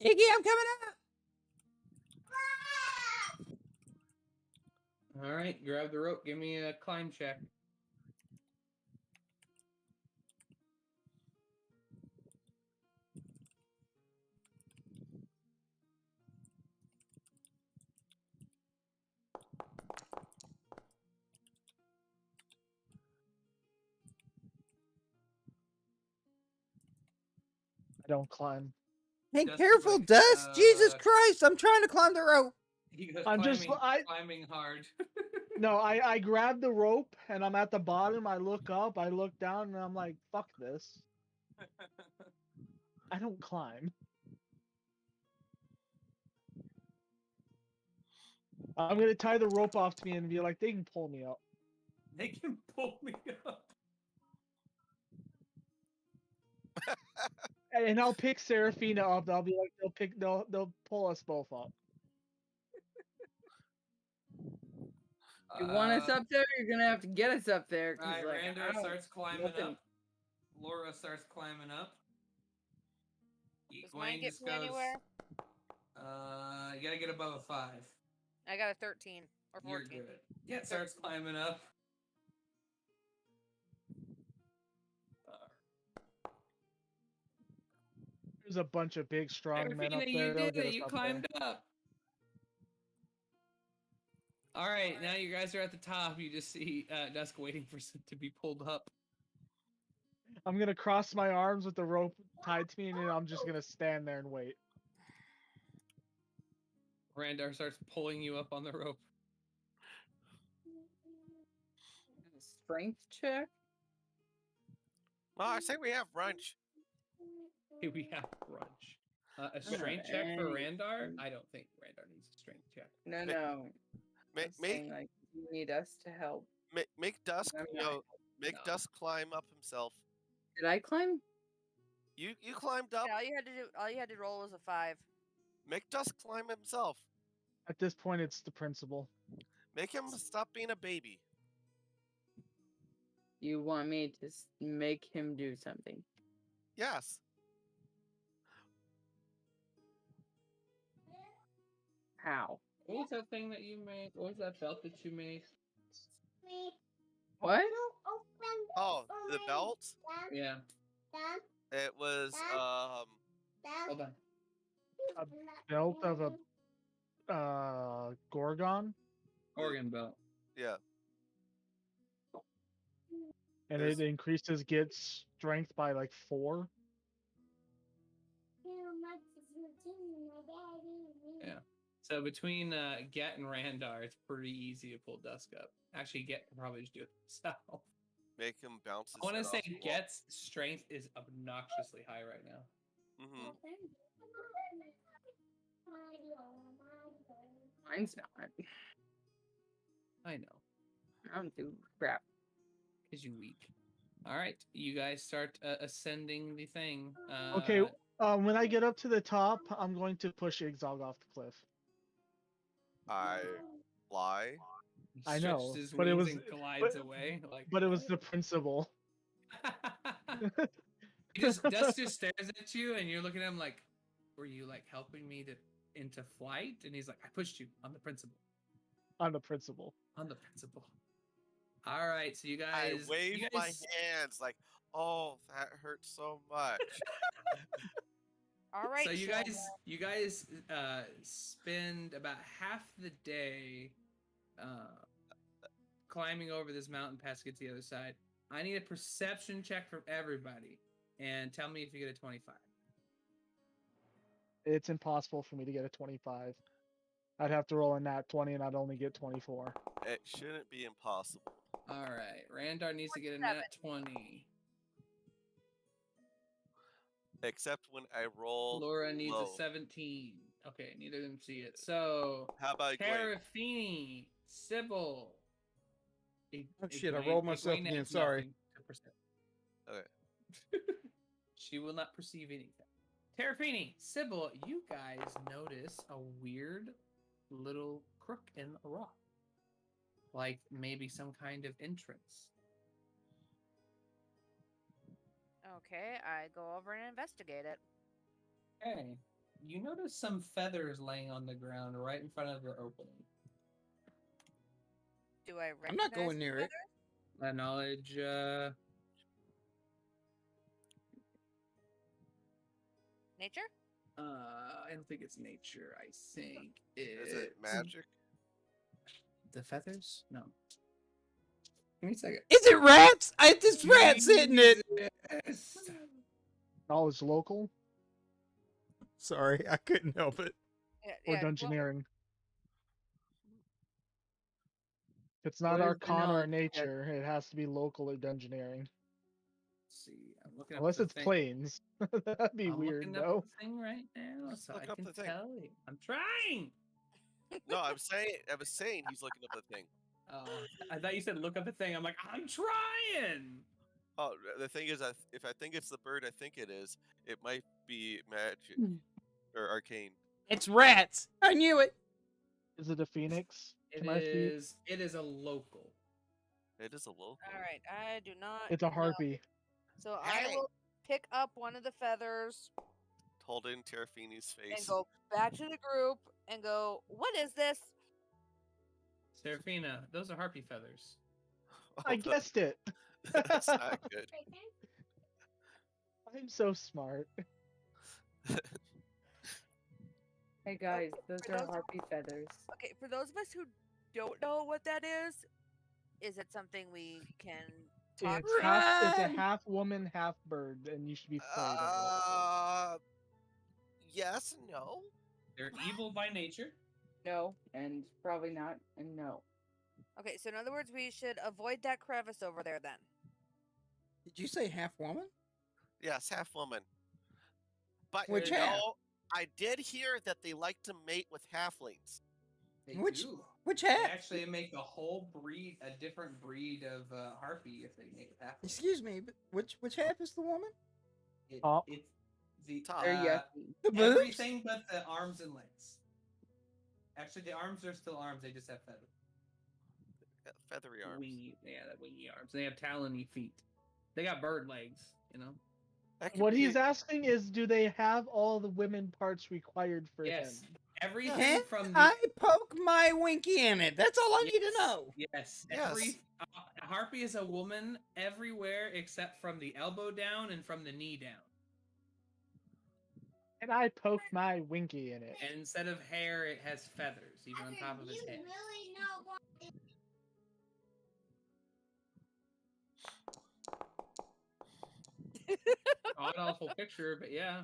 Speaker 2: Iggy, I'm coming up.
Speaker 1: All right, grab the rope. Give me a climb check.
Speaker 4: I don't climb.
Speaker 2: Hey,
Speaker 1: Dust is
Speaker 2: careful,
Speaker 1: like,
Speaker 2: Dust! Jesus Christ, I'm trying to climb the rope.
Speaker 1: He goes
Speaker 4: I'm
Speaker 1: climbing,
Speaker 4: just-
Speaker 1: climbing hard.
Speaker 4: No, I grab the rope and I'm at the bottom. I look up, I look down, and I'm like, fuck this. I don't climb. I'm gonna tie the rope off to me and be like, they can pull me up.
Speaker 1: They can pull me up.
Speaker 4: And I'll pick Serafina up. I'll be like, they'll pull us both up.
Speaker 3: You want us up there? You're gonna have to get us up there. 'Cause,
Speaker 1: All right,
Speaker 3: like, I
Speaker 1: Randor
Speaker 3: don't-
Speaker 1: starts climbing
Speaker 3: nothing.
Speaker 1: up. Laura starts climbing up.
Speaker 6: Does mine get me anywhere?
Speaker 1: You gotta get above a 5.
Speaker 6: I got a 13 or
Speaker 1: You're
Speaker 6: 14.
Speaker 1: good. Yeah, it starts climbing up.
Speaker 4: There's a bunch of big, strong men up
Speaker 1: Serafina,
Speaker 4: there.
Speaker 1: you
Speaker 4: They'll
Speaker 1: did
Speaker 4: get
Speaker 1: it.
Speaker 4: us
Speaker 1: You
Speaker 4: up
Speaker 1: climbed
Speaker 4: there.
Speaker 1: up. All right, now you guys are at the top. You just see Dusk waiting for to be pulled up.
Speaker 4: I'm gonna cross my arms with the rope tied to me, and I'm just gonna stand there and wait.
Speaker 1: Randar starts pulling you up on the rope.
Speaker 3: Strength check.
Speaker 5: Well, I say we have brunch.
Speaker 1: Hey, we have brunch. A
Speaker 3: have
Speaker 1: strength check for
Speaker 3: any
Speaker 1: Randar?
Speaker 3: strength.
Speaker 1: I don't think Randar needs a strength check.
Speaker 3: No,
Speaker 5: Ma-
Speaker 3: no.
Speaker 5: Make
Speaker 3: I'm saying, like, you need us to help.
Speaker 5: make Dusk
Speaker 3: I'm not.
Speaker 5: make
Speaker 1: No.
Speaker 5: Dusk climb up himself.
Speaker 3: Did I climb?
Speaker 5: You climbed up.
Speaker 6: Yeah, all you had to roll was a 5.
Speaker 5: Make Dusk climb himself.
Speaker 4: At this point, it's the principal.
Speaker 5: Make him stop being a baby.
Speaker 3: You want me to make him do something?
Speaker 5: Yes.
Speaker 3: How?
Speaker 1: What was that thing that you made? What was that belt that you made?
Speaker 3: What?
Speaker 5: Oh, the belt?
Speaker 1: Yeah.
Speaker 5: It was
Speaker 1: Hold on.
Speaker 4: A belt of a Gorgon,
Speaker 1: Organ belt.
Speaker 5: yeah.
Speaker 4: and
Speaker 5: There's-
Speaker 4: it increases Git's strength by like 4.
Speaker 1: Yeah. So between Get and Randar, it's pretty easy to pull Dusk up. Actually, Get can probably just do it himself.
Speaker 5: Make him bounce his
Speaker 1: I want to
Speaker 5: head
Speaker 1: say
Speaker 5: off the wall.
Speaker 1: Get's strength is obnoxiously high right now.
Speaker 5: Mhm.
Speaker 3: Mine's not.
Speaker 1: I know,
Speaker 3: I don't do crap.
Speaker 1: because you weak. All right, you guys start ascending the thing.
Speaker 4: Okay, when I get up to the top, I'm going to push Igzog off the cliff.
Speaker 5: I lie.
Speaker 1: He
Speaker 4: I
Speaker 1: stretches
Speaker 4: know,
Speaker 1: his
Speaker 4: but it
Speaker 1: wings
Speaker 4: was-
Speaker 1: and glides
Speaker 4: but-
Speaker 1: away. Like,
Speaker 4: But it was the principal.
Speaker 1: Dust just stares at you, and you're looking at him like, "Were you like helping me into flight?" And he's like, "I pushed you. I'm the principal.
Speaker 4: I'm the principal.
Speaker 1: I'm the principal." All right, so you
Speaker 5: I
Speaker 1: guys,
Speaker 5: wave
Speaker 1: you
Speaker 5: my
Speaker 1: guys,
Speaker 5: hands like, "Oh, that hurts so much."
Speaker 6: All right.
Speaker 1: so you
Speaker 6: children.
Speaker 1: guys spend about half the day climbing over this mountain pass to get to the other side. I need a perception check from everybody, and tell me if you get a 25.
Speaker 4: It's impossible for me to get a 25. I'd have to roll a nat 20, and I'd only get 24.
Speaker 5: It shouldn't be impossible.
Speaker 1: All right, Randar needs to get a nat 20.
Speaker 5: Except when I roll
Speaker 1: Laura needs
Speaker 5: low.
Speaker 1: a 17. Okay, neither of them see it. So,
Speaker 5: How about Gwen?
Speaker 1: Terafini, Sybil.
Speaker 2: Oh, shit, I rolled myself again, sorry.
Speaker 5: Okay.
Speaker 1: She will not perceive anything. Terafini, Sybil, you guys notice a weird little crook in a rock. Like maybe some kind of entrance.
Speaker 6: Okay, I go over and investigate it.
Speaker 1: Okay. You notice some feathers laying on the ground right in front of the opening.
Speaker 6: Do I recognize
Speaker 2: I'm not going
Speaker 6: the
Speaker 2: near it.
Speaker 6: feathers?
Speaker 1: Knowledge,
Speaker 6: Nature?
Speaker 1: I don't think it's nature. I think it's...
Speaker 5: Is it magic?
Speaker 1: The feathers? No. Give me a second.
Speaker 2: Is it rats? It's rats hitting it.
Speaker 1: Jesus.
Speaker 4: Knowledge local
Speaker 2: Sorry, I couldn't help it.
Speaker 4: or
Speaker 6: well,
Speaker 4: dungeoneering. If it's not
Speaker 1: What is the
Speaker 4: Arcana or
Speaker 1: knowledge
Speaker 4: nature, it has to be local or dungeoneering.
Speaker 1: Let's see. I'm looking up
Speaker 4: Unless
Speaker 1: the
Speaker 4: it's
Speaker 1: thing.
Speaker 4: planes. That'd be
Speaker 1: I'm
Speaker 4: weird,
Speaker 1: looking
Speaker 4: though.
Speaker 1: up the thing right now, so
Speaker 5: look
Speaker 1: I
Speaker 5: up
Speaker 1: can
Speaker 5: the thing.
Speaker 1: tell you. I'm trying.
Speaker 5: No, I was saying he's looking up the thing.
Speaker 1: Oh, I thought you said look up the thing. I'm like, I'm trying.
Speaker 5: Oh, the thing is, if I think it's the bird I think it is, it might be magic or arcane.
Speaker 2: It's rats. I knew it.
Speaker 4: Is it a phoenix?
Speaker 1: It
Speaker 4: To my feet?
Speaker 1: is. It is a local.
Speaker 5: It is a local.
Speaker 6: All right, I do not.
Speaker 4: It's a
Speaker 6: know.
Speaker 4: harpy.
Speaker 6: So
Speaker 5: Hey!
Speaker 6: I will pick up one of the feathers
Speaker 5: Hold in Terafini's face.
Speaker 6: and go back to the group and go, "What is this?"
Speaker 1: Serafina, those are harpy feathers.
Speaker 5: Oh,
Speaker 4: I guessed it.
Speaker 5: That's not good.
Speaker 4: I'm so smart.
Speaker 3: Hey guys, those
Speaker 6: for
Speaker 3: are
Speaker 6: those-
Speaker 3: harpy feathers.
Speaker 6: Okay, for those of us who don't know what that is it something we can talk
Speaker 4: It's
Speaker 6: to
Speaker 4: half. It's a
Speaker 2: Run!
Speaker 4: half woman, half bird, and you should be afraid of
Speaker 5: Yes, no.
Speaker 1: They're evil by nature.
Speaker 3: No, and probably not, and no.
Speaker 6: Okay, so in other words, we should avoid that crevice over there then.
Speaker 2: Did you say half woman?
Speaker 5: Yes, half woman. But
Speaker 2: Which
Speaker 5: you
Speaker 2: half?
Speaker 5: know, I did hear that they like to mate with halflings.
Speaker 1: They
Speaker 2: Which
Speaker 1: do.
Speaker 2: which
Speaker 1: They
Speaker 2: half?
Speaker 1: actually make a whole breed, a different breed of harpy if they make half.
Speaker 2: Excuse me, but which half is the woman?
Speaker 4: Top.
Speaker 1: It's the
Speaker 5: Top.
Speaker 3: They're yucky.
Speaker 2: The boobs?
Speaker 1: everything but the arms and legs. Actually, the arms are still arms. They just have feathers.
Speaker 5: Feathery arms.
Speaker 1: Wingy, yeah, the wingy arms. They have talony feet. They got bird legs. You know.
Speaker 5: That could
Speaker 4: What
Speaker 5: be-
Speaker 4: he's asking is, do they have all the women parts required for
Speaker 1: Yes.
Speaker 4: him?
Speaker 1: Everything
Speaker 2: Can
Speaker 1: from the
Speaker 2: I poke my winky in it? That's all I need to
Speaker 1: Yes.
Speaker 2: know.
Speaker 1: Yes.
Speaker 5: Yes.
Speaker 1: Every harpy is a woman everywhere except from the elbow down and from the knee down.
Speaker 4: And I poke my winky in it.
Speaker 1: And instead of hair, it has feathers, even on top of his head.
Speaker 7: Really know what
Speaker 1: God awful picture, but yeah.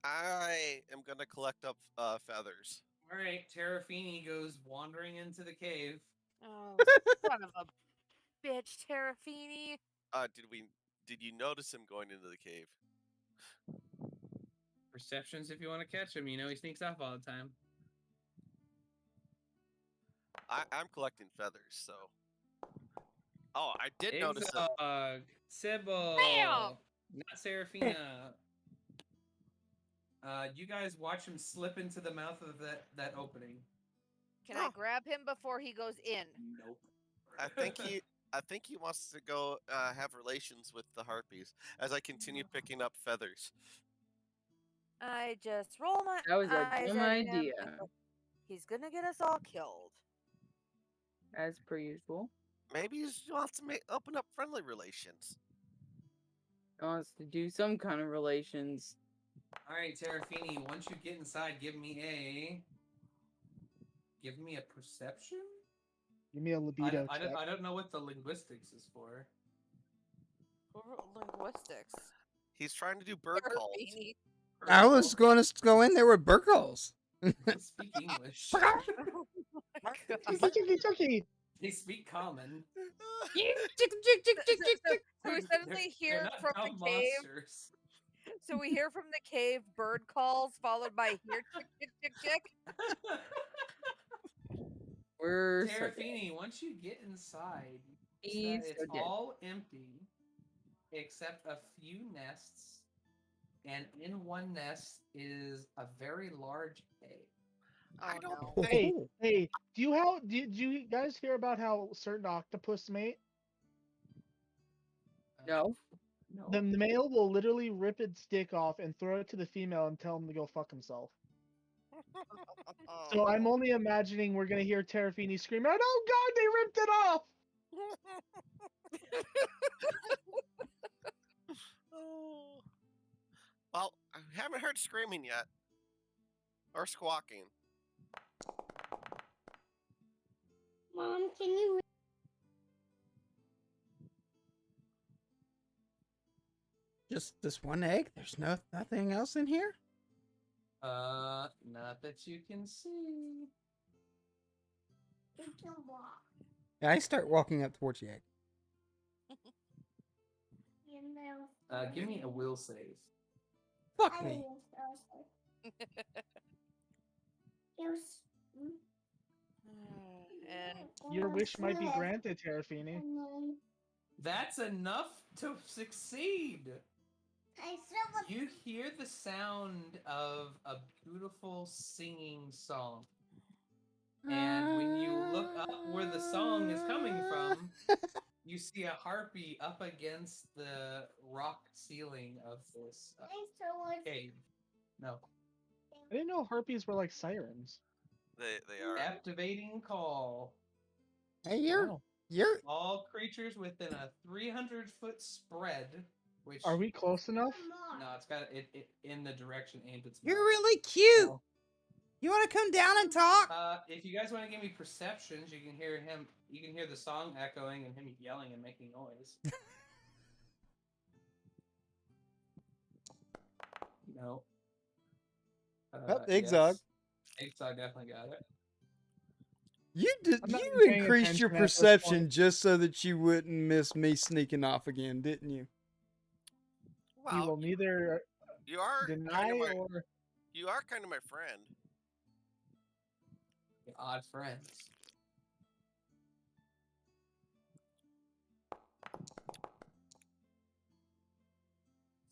Speaker 5: I am gonna collect up feathers.
Speaker 1: All right, Terrafini goes wandering into the cave.
Speaker 6: Oh, son of a bitch, Terrafini.
Speaker 5: Did you notice him going into the cave?
Speaker 1: Perceptions if you want to catch him. You know he sneaks off all the time.
Speaker 5: I'm collecting feathers, so. Oh, I did notice him.
Speaker 1: Igzog, Sybil,
Speaker 6: Bam!
Speaker 1: not Serafina. You guys watch him slip into the mouth of that opening.
Speaker 6: Can I grab him before he goes in?
Speaker 1: Nope.
Speaker 5: I think he wants to go have relations with the harpies as I continue picking up feathers.
Speaker 6: I just roll my
Speaker 3: That was a
Speaker 6: eyes
Speaker 3: dumb
Speaker 6: at him
Speaker 3: idea.
Speaker 6: and go, he's gonna get us all killed.
Speaker 3: As per usual.
Speaker 5: Maybe he wants to open up friendly relations.
Speaker 3: Wants to do some kind of relations.
Speaker 1: All right, Terrafini. Once you get inside, give me a perception.
Speaker 4: Give me a libido
Speaker 1: I
Speaker 4: check.
Speaker 1: don't know what the linguistics is for.
Speaker 6: Linguistics.
Speaker 5: He's trying to do bird calls.
Speaker 6: Terrafini.
Speaker 2: I was going to go in there with Burkles.
Speaker 1: They speak English.
Speaker 6: Oh my God.
Speaker 4: Chucky, Chucky.
Speaker 1: They speak common.
Speaker 6: So we suddenly
Speaker 1: They're
Speaker 6: hear
Speaker 1: not
Speaker 6: from the
Speaker 1: dumb
Speaker 6: cave.
Speaker 1: monsters.
Speaker 6: So we hear from the cave bird calls followed by here chick chick chick chick.
Speaker 3: We're so
Speaker 1: Terrafini, once you get inside,
Speaker 3: He's
Speaker 1: it's
Speaker 3: so dead.
Speaker 1: all empty except a few nests, and in one nest is a very large egg.
Speaker 5: I
Speaker 6: Oh,
Speaker 5: don't
Speaker 6: no.
Speaker 4: Hey, hey, do you guys hear about how certain octopus mate?
Speaker 3: No.
Speaker 1: No.
Speaker 4: The male will literally rip its dick off and throw it to the female and tell him to go fuck himself. So I'm only imagining we're gonna hear Terrafini scream out, "Oh God, they ripped it off!"
Speaker 5: Oh. Well, I haven't heard screaming yet. Or squawking.
Speaker 7: Mom, can you
Speaker 2: Just this one egg? There's nothing else in here?
Speaker 1: Not that you can see.
Speaker 7: you can walk?
Speaker 2: Yeah, I start walking up towards the egg.
Speaker 7: You know.
Speaker 1: Give me a will save.
Speaker 2: Fuck
Speaker 7: I
Speaker 2: me.
Speaker 7: will also. Yes.
Speaker 6: And
Speaker 4: Your wish might be granted, Terrafini.
Speaker 1: That's enough to succeed.
Speaker 7: I still want
Speaker 1: You hear the sound of a beautiful singing song. And when you look up where the song is coming from, you see a harpy up against the rock ceiling of this
Speaker 7: I still want
Speaker 1: cave. No.
Speaker 4: I didn't know harpies were like sirens.
Speaker 5: They are.
Speaker 1: Activating call.
Speaker 2: Hey, you're
Speaker 4: Wow.
Speaker 2: you're
Speaker 1: All creatures within a 300-foot spread Which
Speaker 4: Are we close enough?
Speaker 1: No, it's got it in the direction aimed its
Speaker 2: You're
Speaker 1: mouth.
Speaker 2: really cute.
Speaker 1: So,
Speaker 2: You want to come down and talk?
Speaker 1: if you guys want to give me perceptions, you can hear him. You can hear the song echoing and him yelling and making noise. No.
Speaker 2: Eggzog.
Speaker 1: Yes. Eggzog definitely got it.
Speaker 2: You
Speaker 4: I'm not
Speaker 2: you
Speaker 4: even paying
Speaker 2: increased your
Speaker 4: attention at this
Speaker 2: perception
Speaker 4: point.
Speaker 2: just so that you wouldn't miss me sneaking off again, didn't you?
Speaker 4: You
Speaker 5: Well,
Speaker 4: will neither
Speaker 5: you are
Speaker 4: deny
Speaker 5: kind of
Speaker 4: or
Speaker 5: you are kind of my friend.
Speaker 1: Odd friends.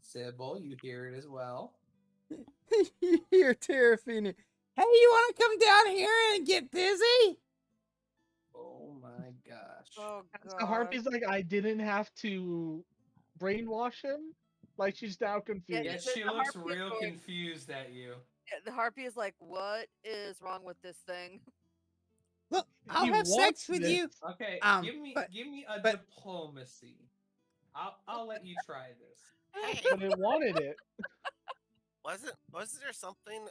Speaker 1: Sybil, you hear it as well.
Speaker 2: You hear Terrafini. Hey, you want to come down here and get busy?
Speaker 1: Oh my gosh.
Speaker 6: Oh
Speaker 4: the
Speaker 6: god.
Speaker 4: harpy's like, I didn't have to brainwash him. Like she's now confused.
Speaker 1: Yeah,
Speaker 6: the
Speaker 1: she looks
Speaker 6: harpy is
Speaker 1: real
Speaker 6: going-
Speaker 1: confused at you.
Speaker 6: Yeah, the harpy is like, what is wrong with this thing?
Speaker 2: Look, I'll
Speaker 4: He
Speaker 2: have sex
Speaker 4: wants
Speaker 2: with
Speaker 4: this.
Speaker 2: you.
Speaker 1: Okay, give
Speaker 2: but-
Speaker 1: me a
Speaker 2: but-
Speaker 1: diplomacy. I'll let you try this.
Speaker 5: Hey,
Speaker 4: But it wanted it.
Speaker 5: wasn't there something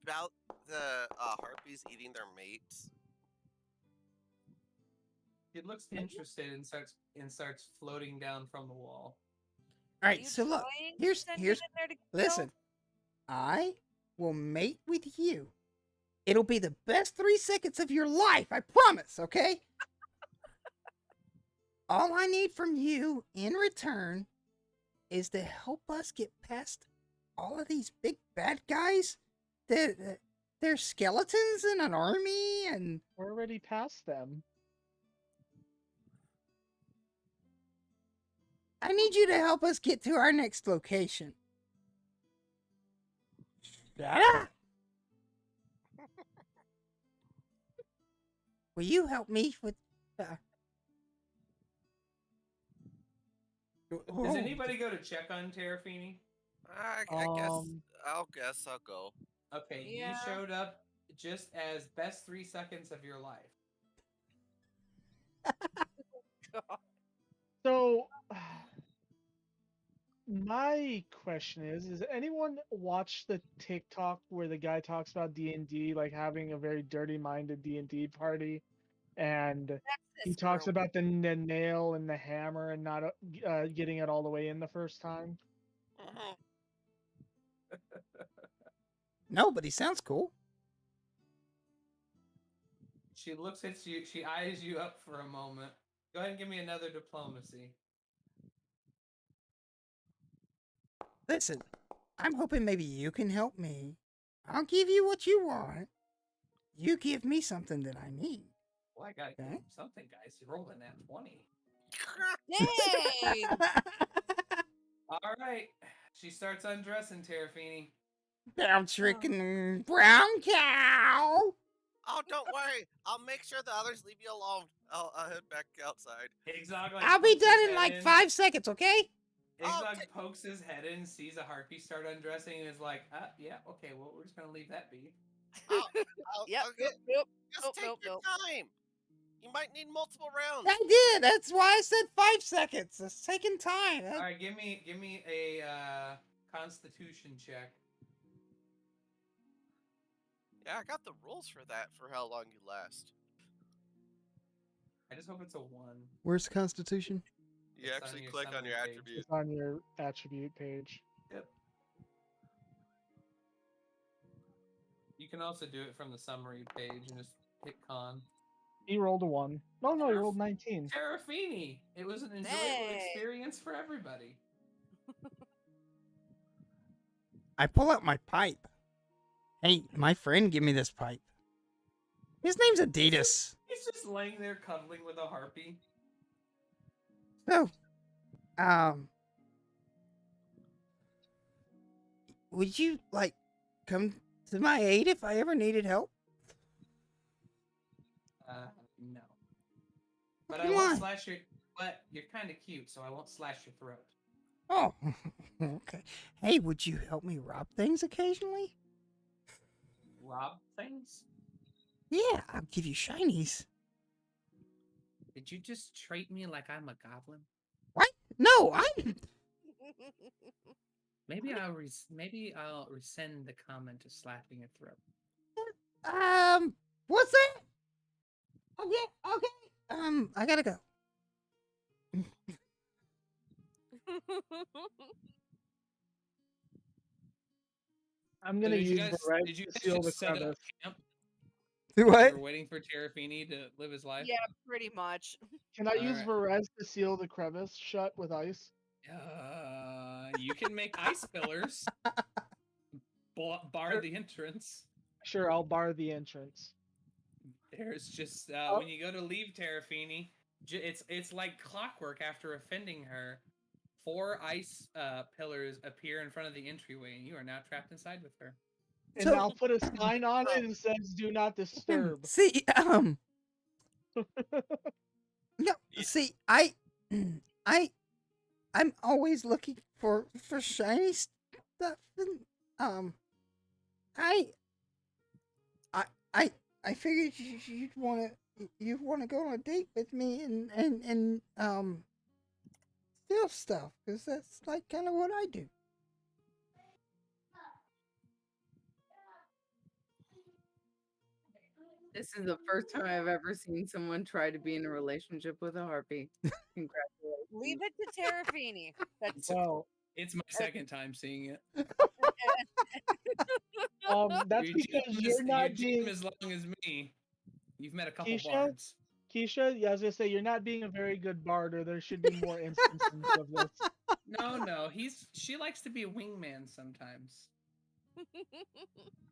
Speaker 5: about the harpies eating their mates?
Speaker 1: It looks interested and starts floating down from the wall.
Speaker 2: All
Speaker 6: Are
Speaker 2: right,
Speaker 6: you
Speaker 2: so look,
Speaker 6: trying to
Speaker 2: here's
Speaker 6: send him
Speaker 2: here's
Speaker 6: in there to kill?
Speaker 2: listen. I will mate with you. It'll be the best 3 seconds of your life, I promise, okay? All I need from you in return is to help us get past all of these big bad guys. They're skeletons in an army, and
Speaker 4: We're already past them.
Speaker 2: I need you to help us get to our next location. Shut up! Will you help me with...
Speaker 1: Does anybody go to check on Terrafini?
Speaker 5: I guess I'll go.
Speaker 1: Okay,
Speaker 6: Yeah.
Speaker 1: you showed up just as best 3 seconds of your life.
Speaker 6: God.
Speaker 4: So my question is anyone watch the TikTok where the guy talks about D&D, like having a very dirty-minded D&D party, and
Speaker 6: That's
Speaker 4: he
Speaker 6: this
Speaker 4: talks
Speaker 6: girl.
Speaker 4: about the nail and the hammer and not getting it all the way in the first time?
Speaker 5: Mhm.
Speaker 2: No, but he sounds cool.
Speaker 1: She looks at you. She eyes you up for a moment. Go ahead and give me another diplomacy.
Speaker 2: Listen, I'm hoping maybe you can help me. I'll give you what you want. You give me something that I need.
Speaker 1: Well, I gotta give
Speaker 2: Okay.
Speaker 1: him something, guys. He rolled in that 20.
Speaker 6: Dang!
Speaker 1: All right. She starts undressing Terrafini.
Speaker 2: Brown chicken, brown cow.
Speaker 5: Oh, don't worry. I'll make sure the others leave you alone. I'll head back outside.
Speaker 1: Eggzog, like,
Speaker 2: I'll be
Speaker 1: pokes his
Speaker 2: done in
Speaker 1: head
Speaker 2: like 5 seconds, okay?
Speaker 1: Eggzog
Speaker 5: Okay.
Speaker 1: pokes his head in, sees a harpy start undressing, and is like, yeah, okay, well, we're just gonna leave that be.
Speaker 6: Yep,
Speaker 5: I'll
Speaker 6: nope,
Speaker 5: get-
Speaker 6: nope.
Speaker 5: Just
Speaker 6: Nope,
Speaker 5: take
Speaker 6: nope,
Speaker 5: your
Speaker 6: nope.
Speaker 5: time. You might need multiple rounds.
Speaker 2: I did. That's why I said 5 seconds. It's taking time.
Speaker 1: All right, give me a Constitution check.
Speaker 5: Yeah, I got the rules for that for how long you last.
Speaker 1: I just hope it's a 1.
Speaker 2: Where's the Constitution?
Speaker 5: You
Speaker 1: It's on
Speaker 5: actually
Speaker 1: your
Speaker 5: click on
Speaker 1: summary
Speaker 5: your
Speaker 1: page.
Speaker 5: attribute.
Speaker 4: It's on your attribute page.
Speaker 1: Yep. You can also do it from the summary page and just hit con.
Speaker 4: He rolled a 1. No, he rolled 19.
Speaker 1: Terrafini! It was an enjoyable
Speaker 6: Dang.
Speaker 1: experience for everybody.
Speaker 2: I pull out my pipe. Hey, my friend gave me this pipe. His name's Adidas.
Speaker 1: He's just laying there cuddling with a harpy.
Speaker 2: So, would you like come to my aid if I ever needed help?
Speaker 1: No. But I
Speaker 2: Come
Speaker 1: won't
Speaker 2: on.
Speaker 1: slash your. But you're kind of cute, so I won't slash your throat.
Speaker 2: Oh, okay. Hey, would you help me rob things occasionally?
Speaker 1: Rob things?
Speaker 2: Yeah, I'll give you shinies.
Speaker 1: Did you just treat me like I'm a goblin?
Speaker 2: What? No, I'm.
Speaker 1: Maybe I'll rescind the comment of slapping your throat.
Speaker 2: What's that? Okay. I gotta go.
Speaker 4: I'm
Speaker 1: So
Speaker 4: gonna
Speaker 1: did you
Speaker 4: use
Speaker 1: guys
Speaker 4: Varez to seal the
Speaker 1: just set up
Speaker 4: crevice.
Speaker 1: camp?
Speaker 2: Do
Speaker 1: You
Speaker 2: what?
Speaker 1: were waiting for Terrafini to live his life?
Speaker 6: Yeah, pretty much.
Speaker 4: Can I use
Speaker 1: Alright.
Speaker 4: Varez to seal the crevice shut with ice?
Speaker 1: You can make ice pillars. Bar
Speaker 4: Sure.
Speaker 1: the entrance.
Speaker 4: Sure, I'll bar the entrance.
Speaker 1: There's just
Speaker 4: Oh.
Speaker 1: when you go to leave Terrafini, it's like clockwork. After offending her, 4 ice pillars appear in front of the entryway, and you are now trapped inside with her.
Speaker 4: And
Speaker 2: So-
Speaker 4: I'll put a sign on it that says "Do not disturb."
Speaker 2: See, no, see, I'm always looking for shiny stuff, and I figured you'd wanna go on a date with me and steal stuff, because that's like kind of what I do.
Speaker 3: This is the first time I've ever seen someone try to be in a relationship with a harpy. Congratulations.
Speaker 6: Leave it to Terrafini. That's
Speaker 4: Well,
Speaker 1: It's my second time seeing it.
Speaker 4: that's
Speaker 1: Your
Speaker 4: because
Speaker 1: gym
Speaker 4: you're not
Speaker 1: your
Speaker 4: being
Speaker 1: gym as long as me. You've met a couple
Speaker 4: Keisha?
Speaker 1: bards.
Speaker 4: Keisha. Yeah, I was gonna say you're not being a very good bard, or there should be more instances of this.
Speaker 1: No, she likes to be a wingman sometimes.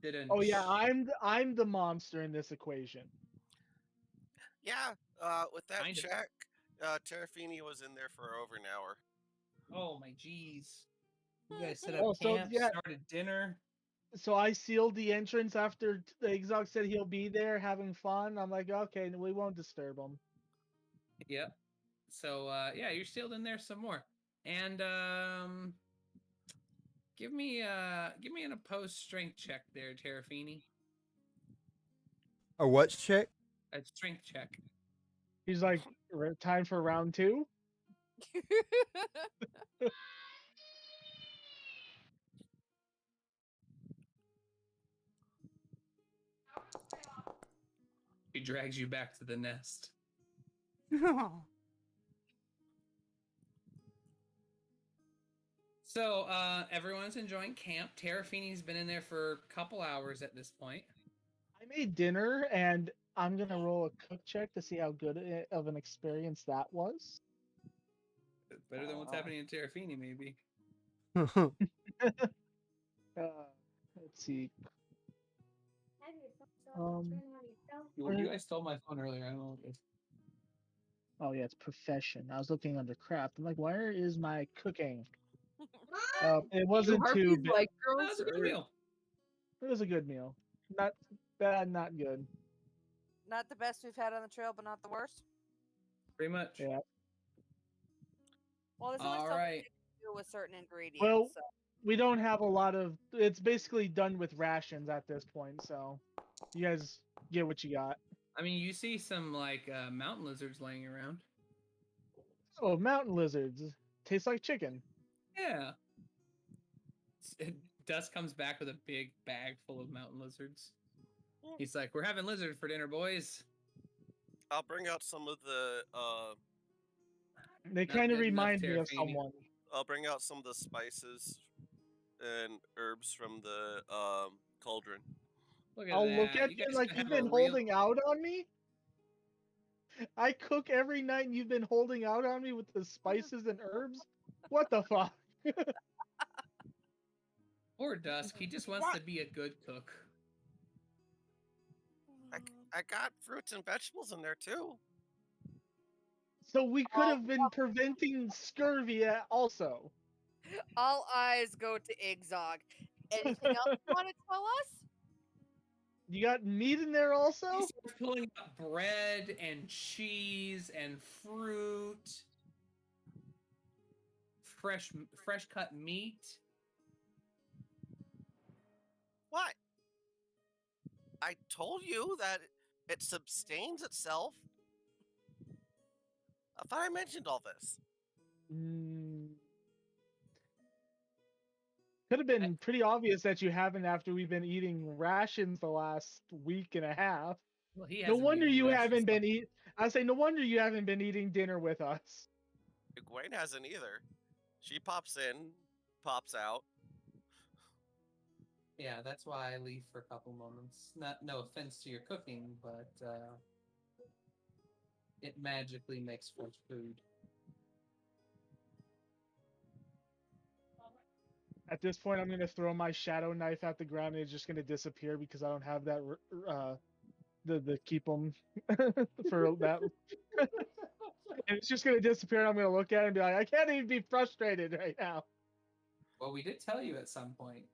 Speaker 1: Didn't.
Speaker 4: Oh yeah, I'm the monster in this equation.
Speaker 5: Yeah, with that
Speaker 1: Kind of.
Speaker 5: check, Terrafini was in there for over an hour.
Speaker 1: Oh my jeez. You guys set
Speaker 4: Oh,
Speaker 1: up
Speaker 4: so,
Speaker 1: camp,
Speaker 4: yeah.
Speaker 1: started dinner.
Speaker 4: So I sealed the entrance after Exog said he'll be there having fun. I'm like, okay, we won't disturb him.
Speaker 1: Yep. So yeah, you're sealed in there some more. And give me an opposed strength check there, Terrafini.
Speaker 2: A what check?
Speaker 1: A strength check.
Speaker 4: He's like, time for round 2.
Speaker 1: He drags you back to the nest. So everyone's enjoying camp. Terrafini's been in there for a couple hours at this point.
Speaker 4: I made dinner, and I'm gonna roll a cook check to see how good of an experience that was.
Speaker 1: Better than what's happening in Terrafini, maybe.
Speaker 4: Let's see.
Speaker 1: You guys stole my phone earlier. I don't know what it is.
Speaker 4: Oh yeah, it's profession. I was looking under craft. I'm like, where is my cooking? It
Speaker 3: Do
Speaker 4: wasn't too
Speaker 3: harpies
Speaker 4: bad.
Speaker 3: like
Speaker 1: That
Speaker 3: girls?
Speaker 1: was a good
Speaker 3: or-
Speaker 1: meal.
Speaker 4: It was a good meal. Not bad, not good.
Speaker 6: Not the best we've had on the trail, but not the worst.
Speaker 1: Pretty much.
Speaker 4: Yeah.
Speaker 6: Well, there's always
Speaker 1: All
Speaker 6: something
Speaker 1: right.
Speaker 6: to do with certain ingredients.
Speaker 4: Well,
Speaker 6: so.
Speaker 4: we don't have a lot of. It's basically done with rations at this point, so you guys get what you got.
Speaker 1: I mean, you see some like mountain lizards laying around.
Speaker 4: Oh, mountain lizards taste like chicken.
Speaker 1: Yeah. Dust comes back with a big bag full of mountain lizards. He's like, "We're having lizard for dinner, boys."
Speaker 5: I'll bring out some of the
Speaker 4: They
Speaker 1: Not
Speaker 4: kind of
Speaker 1: good enough,
Speaker 4: remind me of
Speaker 1: Terrafini.
Speaker 4: someone.
Speaker 5: I'll bring out some of the spices and herbs from the cauldron.
Speaker 1: Look at
Speaker 4: I'll
Speaker 1: that.
Speaker 4: look at
Speaker 1: You
Speaker 4: you
Speaker 1: guys
Speaker 4: like
Speaker 1: could
Speaker 4: you've
Speaker 1: have a
Speaker 4: been
Speaker 1: real-
Speaker 4: holding out on me. I cook every night, and you've been holding out on me with the spices and herbs. What the fuck?
Speaker 1: Poor Dusk. He just wants to be a good cook.
Speaker 5: I got fruits and vegetables in there too.
Speaker 4: So we could have been preventing scurvy also.
Speaker 6: All eyes go to Igzog. Anything else you want to tell us?
Speaker 4: You got meat in there also?
Speaker 1: He starts pulling out bread and cheese and fruit, fresh cut meat.
Speaker 5: What? I told you that it sustains itself. I thought I mentioned all this.
Speaker 4: Could have been pretty obvious that you haven't after we've been eating rations the last week and a half.
Speaker 1: Well, he
Speaker 4: No
Speaker 1: hasn't
Speaker 4: wonder
Speaker 1: eaten
Speaker 4: you
Speaker 1: rations
Speaker 4: haven't been
Speaker 1: all-
Speaker 4: eat. I say no wonder you haven't been eating dinner with us.
Speaker 5: Egwene hasn't either. She pops in, pops out.
Speaker 1: Yeah, that's why I leave for a couple moments. No offense to your cooking, but it magically makes fresh food.
Speaker 4: At this point, I'm gonna throw my shadow knife at the ground and it's just gonna disappear because I don't have that the keep them for that. And it's just gonna disappear. And I'm gonna look at it and be like, I can't even be frustrated right now.
Speaker 1: Well, we did tell you at some point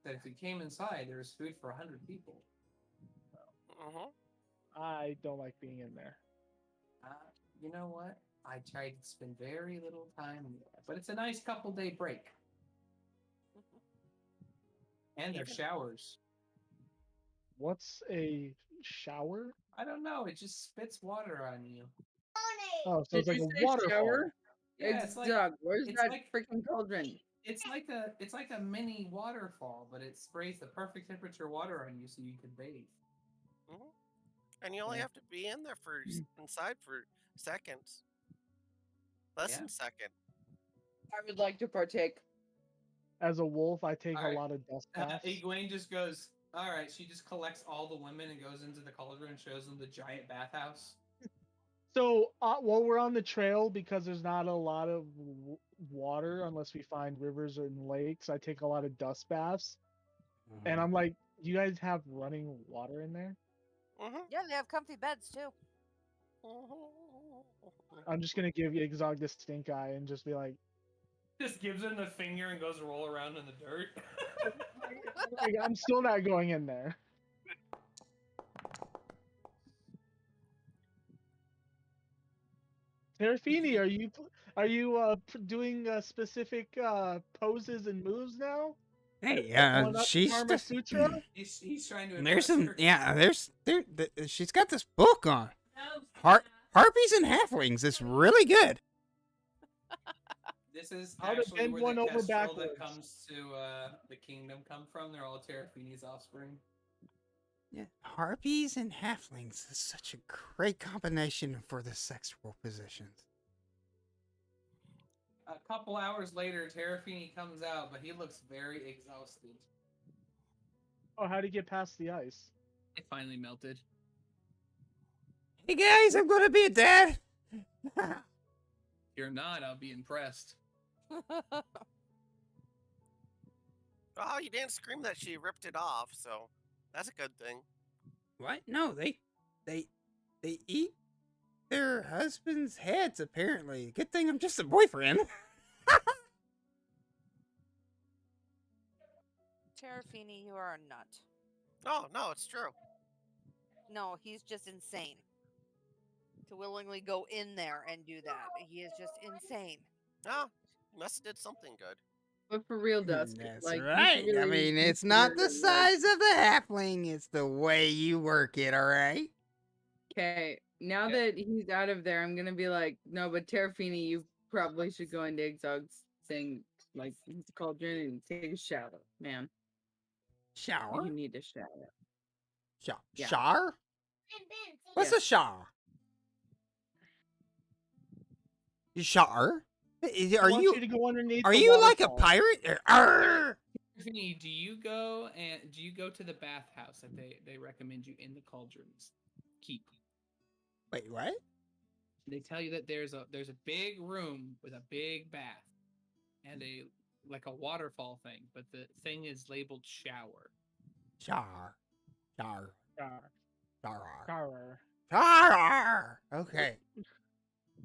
Speaker 1: that if we came inside, there was food for 100 people.
Speaker 5: Mm-hmm.
Speaker 4: I don't like being in there.
Speaker 1: You know what? I tried to spend very little time there, but it's a nice couple day break. And there's showers.
Speaker 4: What's a shower?
Speaker 1: I don't know. It just spits water on you.
Speaker 4: Oh, so it's
Speaker 3: Did
Speaker 4: like
Speaker 3: you
Speaker 4: a
Speaker 3: say
Speaker 4: waterfall.
Speaker 3: shower?
Speaker 1: Yeah, it's like
Speaker 3: Doug, where's
Speaker 1: it's
Speaker 3: that
Speaker 1: like-
Speaker 3: freaking cauldron?
Speaker 1: it's like a mini waterfall, but it sprays the perfect temperature water on you so you can bathe.
Speaker 5: Mm-hmm. And you only
Speaker 1: Yeah.
Speaker 5: have to be in there for inside for seconds. Less
Speaker 1: Yeah.
Speaker 5: than a second.
Speaker 3: I would like to partake.
Speaker 4: As a wolf, I take
Speaker 1: Alright.
Speaker 4: a lot of dust baths.
Speaker 1: Egwene just goes, all right, she just collects all the women and goes into the cauldron and shows them the giant bathhouse.
Speaker 4: So while we're on the trail, because there's not a lot of water unless we find rivers and lakes, I take a lot of dust baths. And I'm like, you guys have running water in there?
Speaker 5: Mm-hmm.
Speaker 6: Yeah, they have comfy beds too.
Speaker 4: I'm just gonna give Yigzog the stink eye and just be like,
Speaker 1: Just gives him the finger and goes roll around in the dirt.
Speaker 4: I'm still not going in there. Terrafini, are you doing specific poses and moves now?
Speaker 2: Hey,
Speaker 4: Going up
Speaker 2: she's
Speaker 4: Karma
Speaker 2: just,
Speaker 4: Sutra?
Speaker 1: He's trying to
Speaker 2: there's
Speaker 1: impress
Speaker 2: some,
Speaker 1: her.
Speaker 2: yeah, she's got this book on harpies and halflings. It's really good.
Speaker 1: This is
Speaker 4: How to
Speaker 1: actually
Speaker 4: bend
Speaker 1: where
Speaker 4: one
Speaker 1: the
Speaker 4: over
Speaker 1: kestrel
Speaker 4: backwards.
Speaker 1: that comes to the kingdom come from. They're all Terrafini's offspring.
Speaker 2: Yeah, harpies and halflings is such a great combination for the sexual positions.
Speaker 1: A couple hours later, Terrafini comes out, but he looks very exhausted.
Speaker 4: Oh, how do you get past the ice?
Speaker 1: It finally melted.
Speaker 2: Hey guys, I'm gonna be a dad.
Speaker 1: If you're not, I'll be impressed.
Speaker 5: Oh, you didn't scream that she ripped it off, so that's a good thing.
Speaker 2: What? No, they eat their husbands' heads. Apparently, good thing I'm just a boyfriend.
Speaker 6: Terrafini, you are a nut.
Speaker 5: No, it's true.
Speaker 6: No, he's just insane. To willingly go in there and do that. He is just insane.
Speaker 5: Oh, you must have did something good.
Speaker 3: But for real, Dusk.
Speaker 2: That's
Speaker 3: like, you
Speaker 2: right.
Speaker 3: should
Speaker 2: I
Speaker 3: really
Speaker 2: mean, it's not the
Speaker 3: consider, like,
Speaker 2: size of the halfling; it's the way you work it. All right.
Speaker 3: Okay, now that he's out of there, I'm gonna be like, no, but Terrafini, you probably should go into Ixog's thing, like the cauldron, and take a shower, man.
Speaker 2: Shower.
Speaker 3: You need a shower. Yeah.
Speaker 2: Shower. What's a shower? You shower? Are
Speaker 4: I want
Speaker 2: you?
Speaker 4: to go underneath
Speaker 2: Are
Speaker 4: the
Speaker 2: you like a
Speaker 4: waterfall.
Speaker 2: pirate? Arr!
Speaker 1: Tiffany, do you go to the bathhouse that they recommend you in the cauldrons? Keep.
Speaker 2: Wait, what?
Speaker 1: They tell you that there's a big room with a big bath and a waterfall thing, but the thing is labeled shower.
Speaker 2: Shower. Shower.
Speaker 4: Shower.
Speaker 2: Shower.
Speaker 4: Shower.
Speaker 2: Shower. Okay.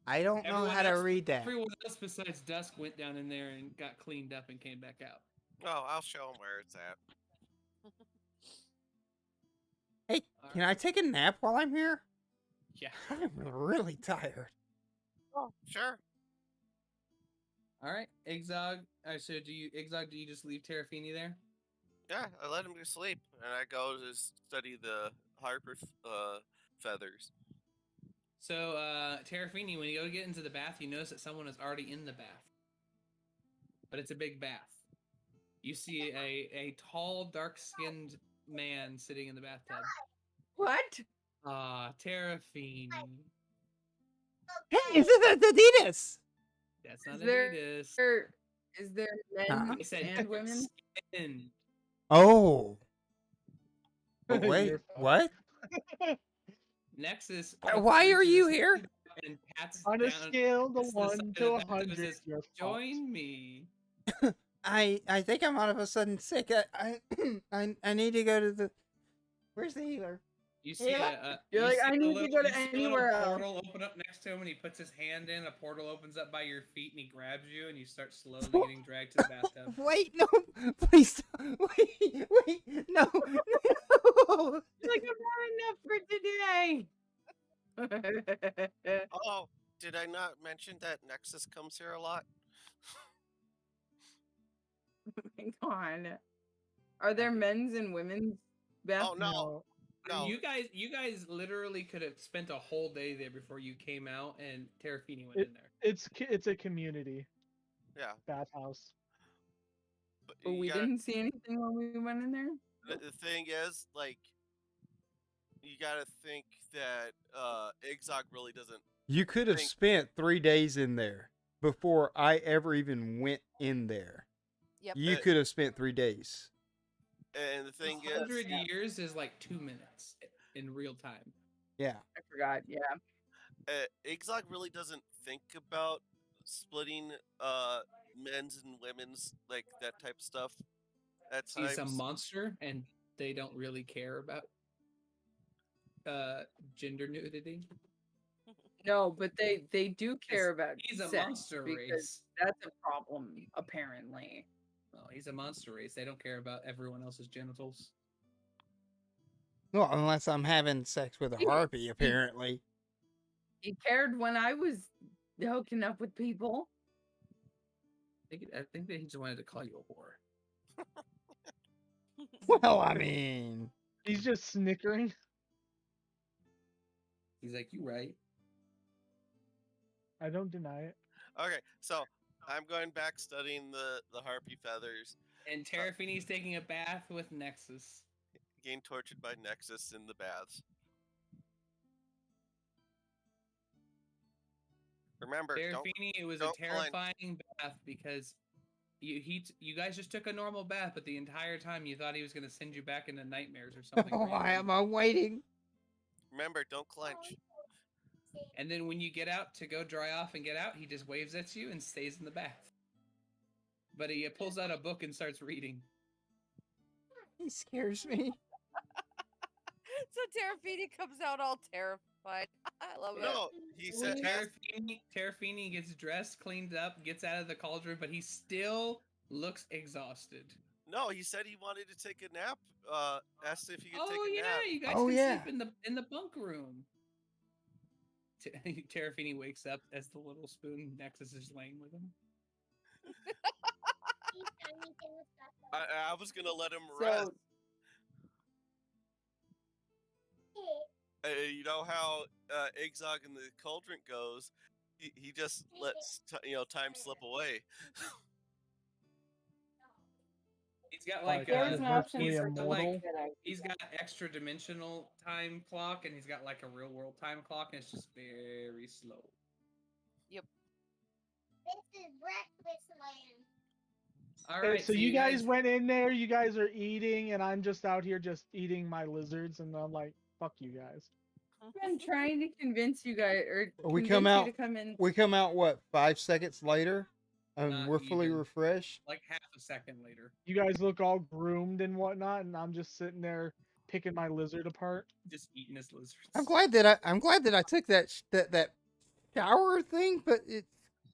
Speaker 2: I don't know how to read that.
Speaker 1: Everyone else besides Dusk went down in there and got cleaned up and came back out.
Speaker 5: Oh, I'll show him where it's at.
Speaker 2: Hey, can I take a nap while I'm here?
Speaker 1: Yeah.
Speaker 2: I'm really tired.
Speaker 5: Oh, sure.
Speaker 1: All right, Ixog. So do you just leave Terrafini there?
Speaker 5: Yeah, I let him go sleep, and I go to study the Harper feathers.
Speaker 1: So, Terrafini, when you go get into the bath, you notice that someone is already in the bath. But it's a big bath. You see a tall, dark-skinned man sitting in the bathtub.
Speaker 3: What?
Speaker 1: Terrafini.
Speaker 2: Hey, is this Adidas?
Speaker 1: That's not
Speaker 3: Is there
Speaker 1: Adidas.
Speaker 3: is there
Speaker 2: Huh?
Speaker 3: men
Speaker 1: I said
Speaker 3: and women?
Speaker 1: skin.
Speaker 2: Oh. But wait,
Speaker 4: You're fucked.
Speaker 2: what?
Speaker 1: Nexus.
Speaker 2: Why are
Speaker 1: reaches
Speaker 2: you
Speaker 1: his
Speaker 2: here?
Speaker 1: hand And pats
Speaker 4: On a
Speaker 1: down
Speaker 4: scale of
Speaker 1: to the side
Speaker 4: 1
Speaker 1: of
Speaker 4: to
Speaker 1: the bathtub and
Speaker 4: 100,
Speaker 1: says,
Speaker 4: you're fucked.
Speaker 1: "Join me."
Speaker 2: I think I'm all of a sudden sick. I need to go to the. Where's the healer?
Speaker 1: You see
Speaker 2: Yeah.
Speaker 3: You're like,
Speaker 1: see
Speaker 3: I
Speaker 1: a
Speaker 3: need to go to
Speaker 1: you see a little
Speaker 3: anywhere else.
Speaker 1: portal open up next to him, and he puts his hand in. A portal opens up by your feet, and he grabs you, and you start slowly getting dragged to the bathtub.
Speaker 2: Wait, no, please, wait, no, no.
Speaker 3: You're like, I'm not enough for today.
Speaker 5: Oh, did I not mention that Nexus comes here a lot?
Speaker 3: Hang on. Are there men's and women's
Speaker 5: Oh
Speaker 3: bathrooms?
Speaker 5: no, no.
Speaker 1: You guys literally could have spent a whole day there before you came out, and Terrafini went in there.
Speaker 4: It's a community
Speaker 5: Yeah,
Speaker 4: bathhouse.
Speaker 5: but
Speaker 3: But we didn't see anything when we went in there?
Speaker 5: The thing is, like, you gotta think that Igzog really doesn't.
Speaker 2: You could have spent 3 days in there before I ever even went in there.
Speaker 6: Yep.
Speaker 2: You could have spent 3 days.
Speaker 5: And the thing is,
Speaker 1: 100 years is like 2 minutes in real time.
Speaker 2: Yeah.
Speaker 3: I forgot, yeah.
Speaker 5: Igzog really doesn't think about splitting men's and women's, like that type of stuff at times.
Speaker 1: He's a monster, and they don't really care about gender nudity.
Speaker 3: No, but they do care about
Speaker 1: He's a
Speaker 3: sex
Speaker 1: monster
Speaker 3: because
Speaker 1: race.
Speaker 3: that's a problem, apparently.
Speaker 1: Well, he's a monster race. They don't care about everyone else's genitals.
Speaker 2: Well, unless I'm having sex with a harpy, apparently.
Speaker 3: He cared when I was hooking up with people.
Speaker 1: I think that he just wanted to call you a whore.
Speaker 2: Well, I mean,
Speaker 4: He's just snickering.
Speaker 1: He's like, you right.
Speaker 4: I don't deny it.
Speaker 5: Okay, so I'm going back studying the harpy feathers.
Speaker 1: And Terrafini's taking a bath with Nexus.
Speaker 5: Getting tortured by Nexus in the baths. Remember,
Speaker 1: Terrafini, it was a
Speaker 5: don't clench.
Speaker 1: terrifying bath because you guys just took a normal bath, but the entire time you thought he was going to send you back into nightmares or something.
Speaker 2: why
Speaker 1: random.
Speaker 2: am I waiting?
Speaker 5: Remember, don't clench.
Speaker 1: And then when you get out to go dry off and get out, he just waves at you and stays in the bath. But he pulls out a book and starts reading.
Speaker 2: He scares me.
Speaker 6: So Terrafini comes out all terrified. I love it.
Speaker 5: No, he said.
Speaker 1: Terrafini gets dressed, cleaned up, gets out of the cauldron, but he still looks exhausted.
Speaker 5: No, he said he wanted to take a nap. Asked if he could take
Speaker 1: Oh
Speaker 5: a
Speaker 1: yeah,
Speaker 5: nap.
Speaker 1: you guys
Speaker 2: Oh,
Speaker 1: can
Speaker 2: yeah.
Speaker 1: sleep in the bunk room. Terrafini wakes up as the little spoon Nexus is laying with him.
Speaker 5: I was gonna let him
Speaker 3: So-
Speaker 5: rest. You know how Igzog in the cauldron goes. He just lets time slip away.
Speaker 1: He's got like
Speaker 3: There's an option
Speaker 1: he's
Speaker 3: for
Speaker 1: got, like
Speaker 4: immortal.
Speaker 1: he's got extra dimensional time clock, and he's got like a real world time clock, and it's just very slow.
Speaker 7: This is breakfast land.
Speaker 1: All
Speaker 4: Okay,
Speaker 1: right,
Speaker 4: so you guys went in there, you guys are eating, and I'm just out here just eating my lizards, and I'm like, fuck you guys.
Speaker 3: I've been trying to convince you guys, or
Speaker 2: We
Speaker 3: convince
Speaker 2: come
Speaker 3: you
Speaker 2: out-
Speaker 3: to come in.
Speaker 2: We come out, what, 5 seconds later? And
Speaker 1: Not
Speaker 2: we're fully
Speaker 1: even.
Speaker 2: refreshed?
Speaker 1: like half a second later.
Speaker 4: You guys look all groomed and whatnot, and I'm just sitting there picking my lizard apart.
Speaker 1: Just eating his lizards.
Speaker 2: I'm glad that I took that shower thing, but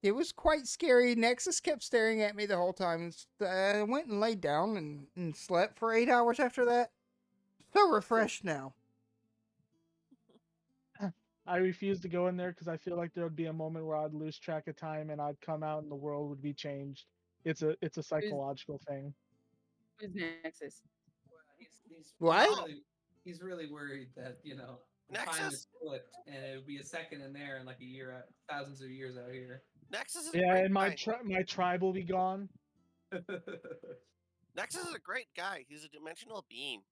Speaker 2: it was quite scary. Nexus kept staring at me the whole time. I went and laid down and slept for 8 hours after that. So refreshed now.
Speaker 4: I refuse to go in there because I feel like there would be a moment where I'd lose track of time and I'd come out and the world would be changed. It's a psychological thing.
Speaker 3: Who's Nexus?
Speaker 1: Well, he's
Speaker 2: What?
Speaker 1: He's really worried that the time
Speaker 5: Nexus?
Speaker 1: is flipped, and it would be a second in there and like a year out, thousands of years out here.
Speaker 5: Nexus is a
Speaker 4: Yeah,
Speaker 5: great
Speaker 4: and my
Speaker 5: guy.
Speaker 4: my tribe will be gone.
Speaker 5: Nexus is a great guy. He's a dimensional being.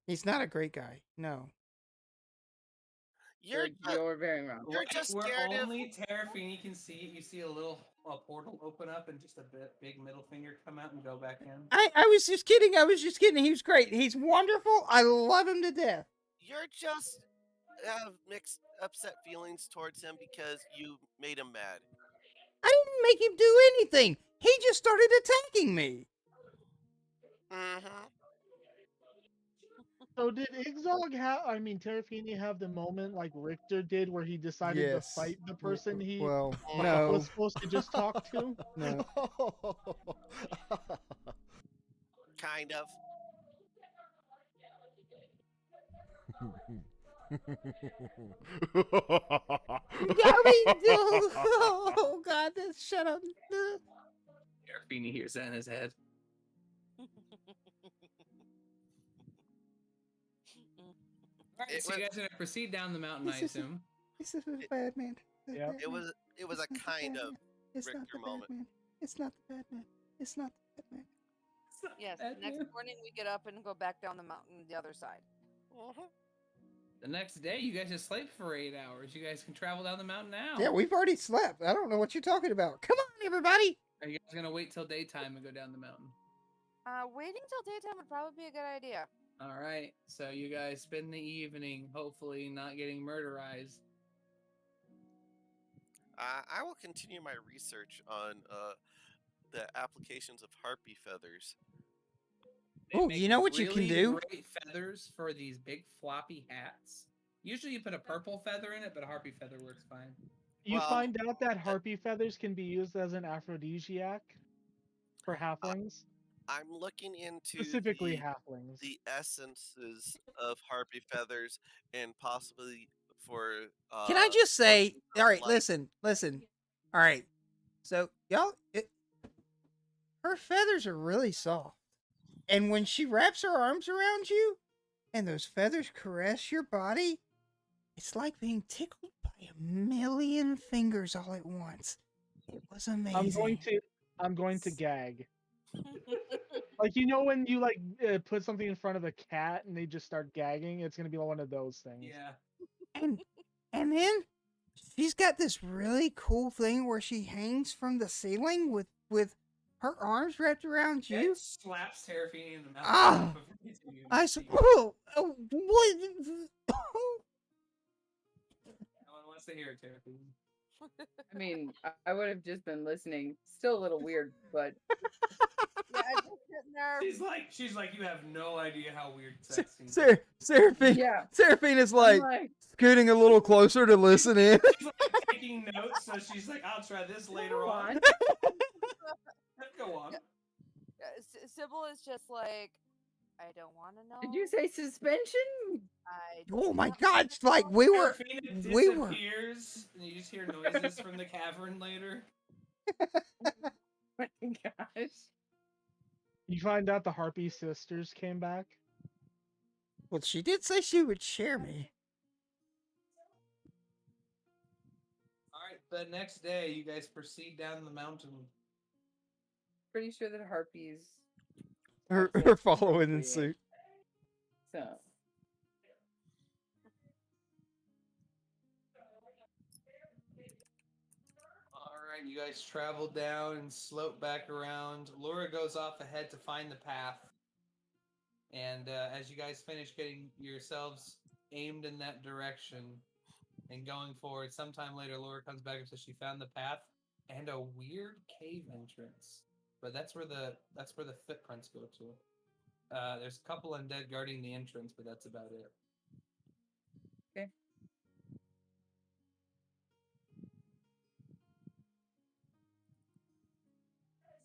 Speaker 2: He's not a great guy. No.
Speaker 3: You're very wrong.
Speaker 5: You're just
Speaker 1: Where
Speaker 5: scared of.
Speaker 1: only Terrafini can see it, you see a little portal open up and just a big middle finger come out and go back in.
Speaker 2: I was just kidding. I was just kidding. He was great. He's wonderful. I love him to death.
Speaker 5: You're just have mixed, upset feelings towards him because you made him mad.
Speaker 2: I didn't make him do anything. He just started attacking me.
Speaker 5: Mm-hmm.
Speaker 4: So did Terrafini have the moment like Richter did where he decided to fight the person he
Speaker 2: Well,
Speaker 5: No.
Speaker 2: no.
Speaker 4: was supposed to just talk to?
Speaker 2: No.
Speaker 5: Kind of.
Speaker 2: Oh God, shut up.
Speaker 1: Terrafini hears that in his head. Alright, so you guys are gonna proceed down the mountain, I assume.
Speaker 2: This is bad man.
Speaker 4: Yeah.
Speaker 5: It was a kind of Richter moment.
Speaker 2: It's not the bad man. It's not the bad man.
Speaker 6: Yes. Next morning we get up and go back down the mountain the other side.
Speaker 5: Mm-hmm.
Speaker 1: The next day, you guys just sleep for 8 hours. You guys can travel down the mountain now.
Speaker 2: Yeah, we've already slept. I don't know what you're talking about. Come on, everybody.
Speaker 1: Are you guys gonna wait till daytime and go down the mountain?
Speaker 6: Waiting till daytime would probably be a good idea.
Speaker 1: All right. So you guys spend the evening, hopefully not getting murderized.
Speaker 5: I will continue my research on the applications of harpy feathers.
Speaker 1: They
Speaker 2: Oh,
Speaker 1: make
Speaker 2: you know what you can
Speaker 1: really
Speaker 2: do?
Speaker 1: Great feathers for these big floppy hats. Usually you put a purple feather in it, but a harpy feather works fine.
Speaker 4: You
Speaker 5: Well,
Speaker 4: find out that harpy feathers can be used as an aphrodisiac for halflings,
Speaker 5: I'm looking into
Speaker 4: specifically halflings.
Speaker 5: the essences of harpy feathers and possibly for.
Speaker 2: Can I just say,
Speaker 5: potions of
Speaker 2: all right,
Speaker 5: light.
Speaker 2: listen. All right. So, y'all, her feathers are really soft. And when she wraps her arms around you and those feathers caress your body, it's like being tickled by a million fingers all at once. It was amazing.
Speaker 4: I'm going to gag. Like, you know when you put something in front of a cat and they just start gagging? It's gonna be one of those things.
Speaker 1: Yeah.
Speaker 2: And then she's got this really cool thing where she hangs from the ceiling with her arms wrapped around you.
Speaker 1: It slaps Terrafini in the mouth.
Speaker 2: Ah, I suppose. Oh, what?
Speaker 1: No one wants to hear it, Terrafini.
Speaker 3: I mean, I would have just been listening. Still a little weird, but
Speaker 6: Yeah, I'm just sitting there.
Speaker 1: She's like, you have no idea how weird sex seems.
Speaker 2: Seraphine.
Speaker 3: yeah.
Speaker 2: Seraphine is
Speaker 3: I'm
Speaker 2: like scooting a little closer to listen in.
Speaker 1: She's like taking notes, so she's like, I'll try this later on. Go on.
Speaker 6: Sybil is just like, I don't want to know.
Speaker 3: Did you say suspension?
Speaker 6: I
Speaker 2: Oh my
Speaker 6: don't
Speaker 2: God! It's like we were.
Speaker 1: Disappears, and you just hear noises from the cavern later.
Speaker 3: My gosh.
Speaker 4: You find out the harpy sisters came back.
Speaker 2: Well, she did say she would share me.
Speaker 1: All right, the next day, you guys proceed down the mountain.
Speaker 3: Pretty sure that harpies.
Speaker 2: Her following in suit.
Speaker 3: So.
Speaker 1: All right, you guys travel down and slope back around. Laura goes off ahead to find the path. And as you guys finish getting yourselves aimed in that direction and going forward, sometime later, Laura comes back and says she found the path and a weird cave entrance. But that's where the footprints go to. There's a couple undead guarding the entrance, but that's about it.
Speaker 3: Okay.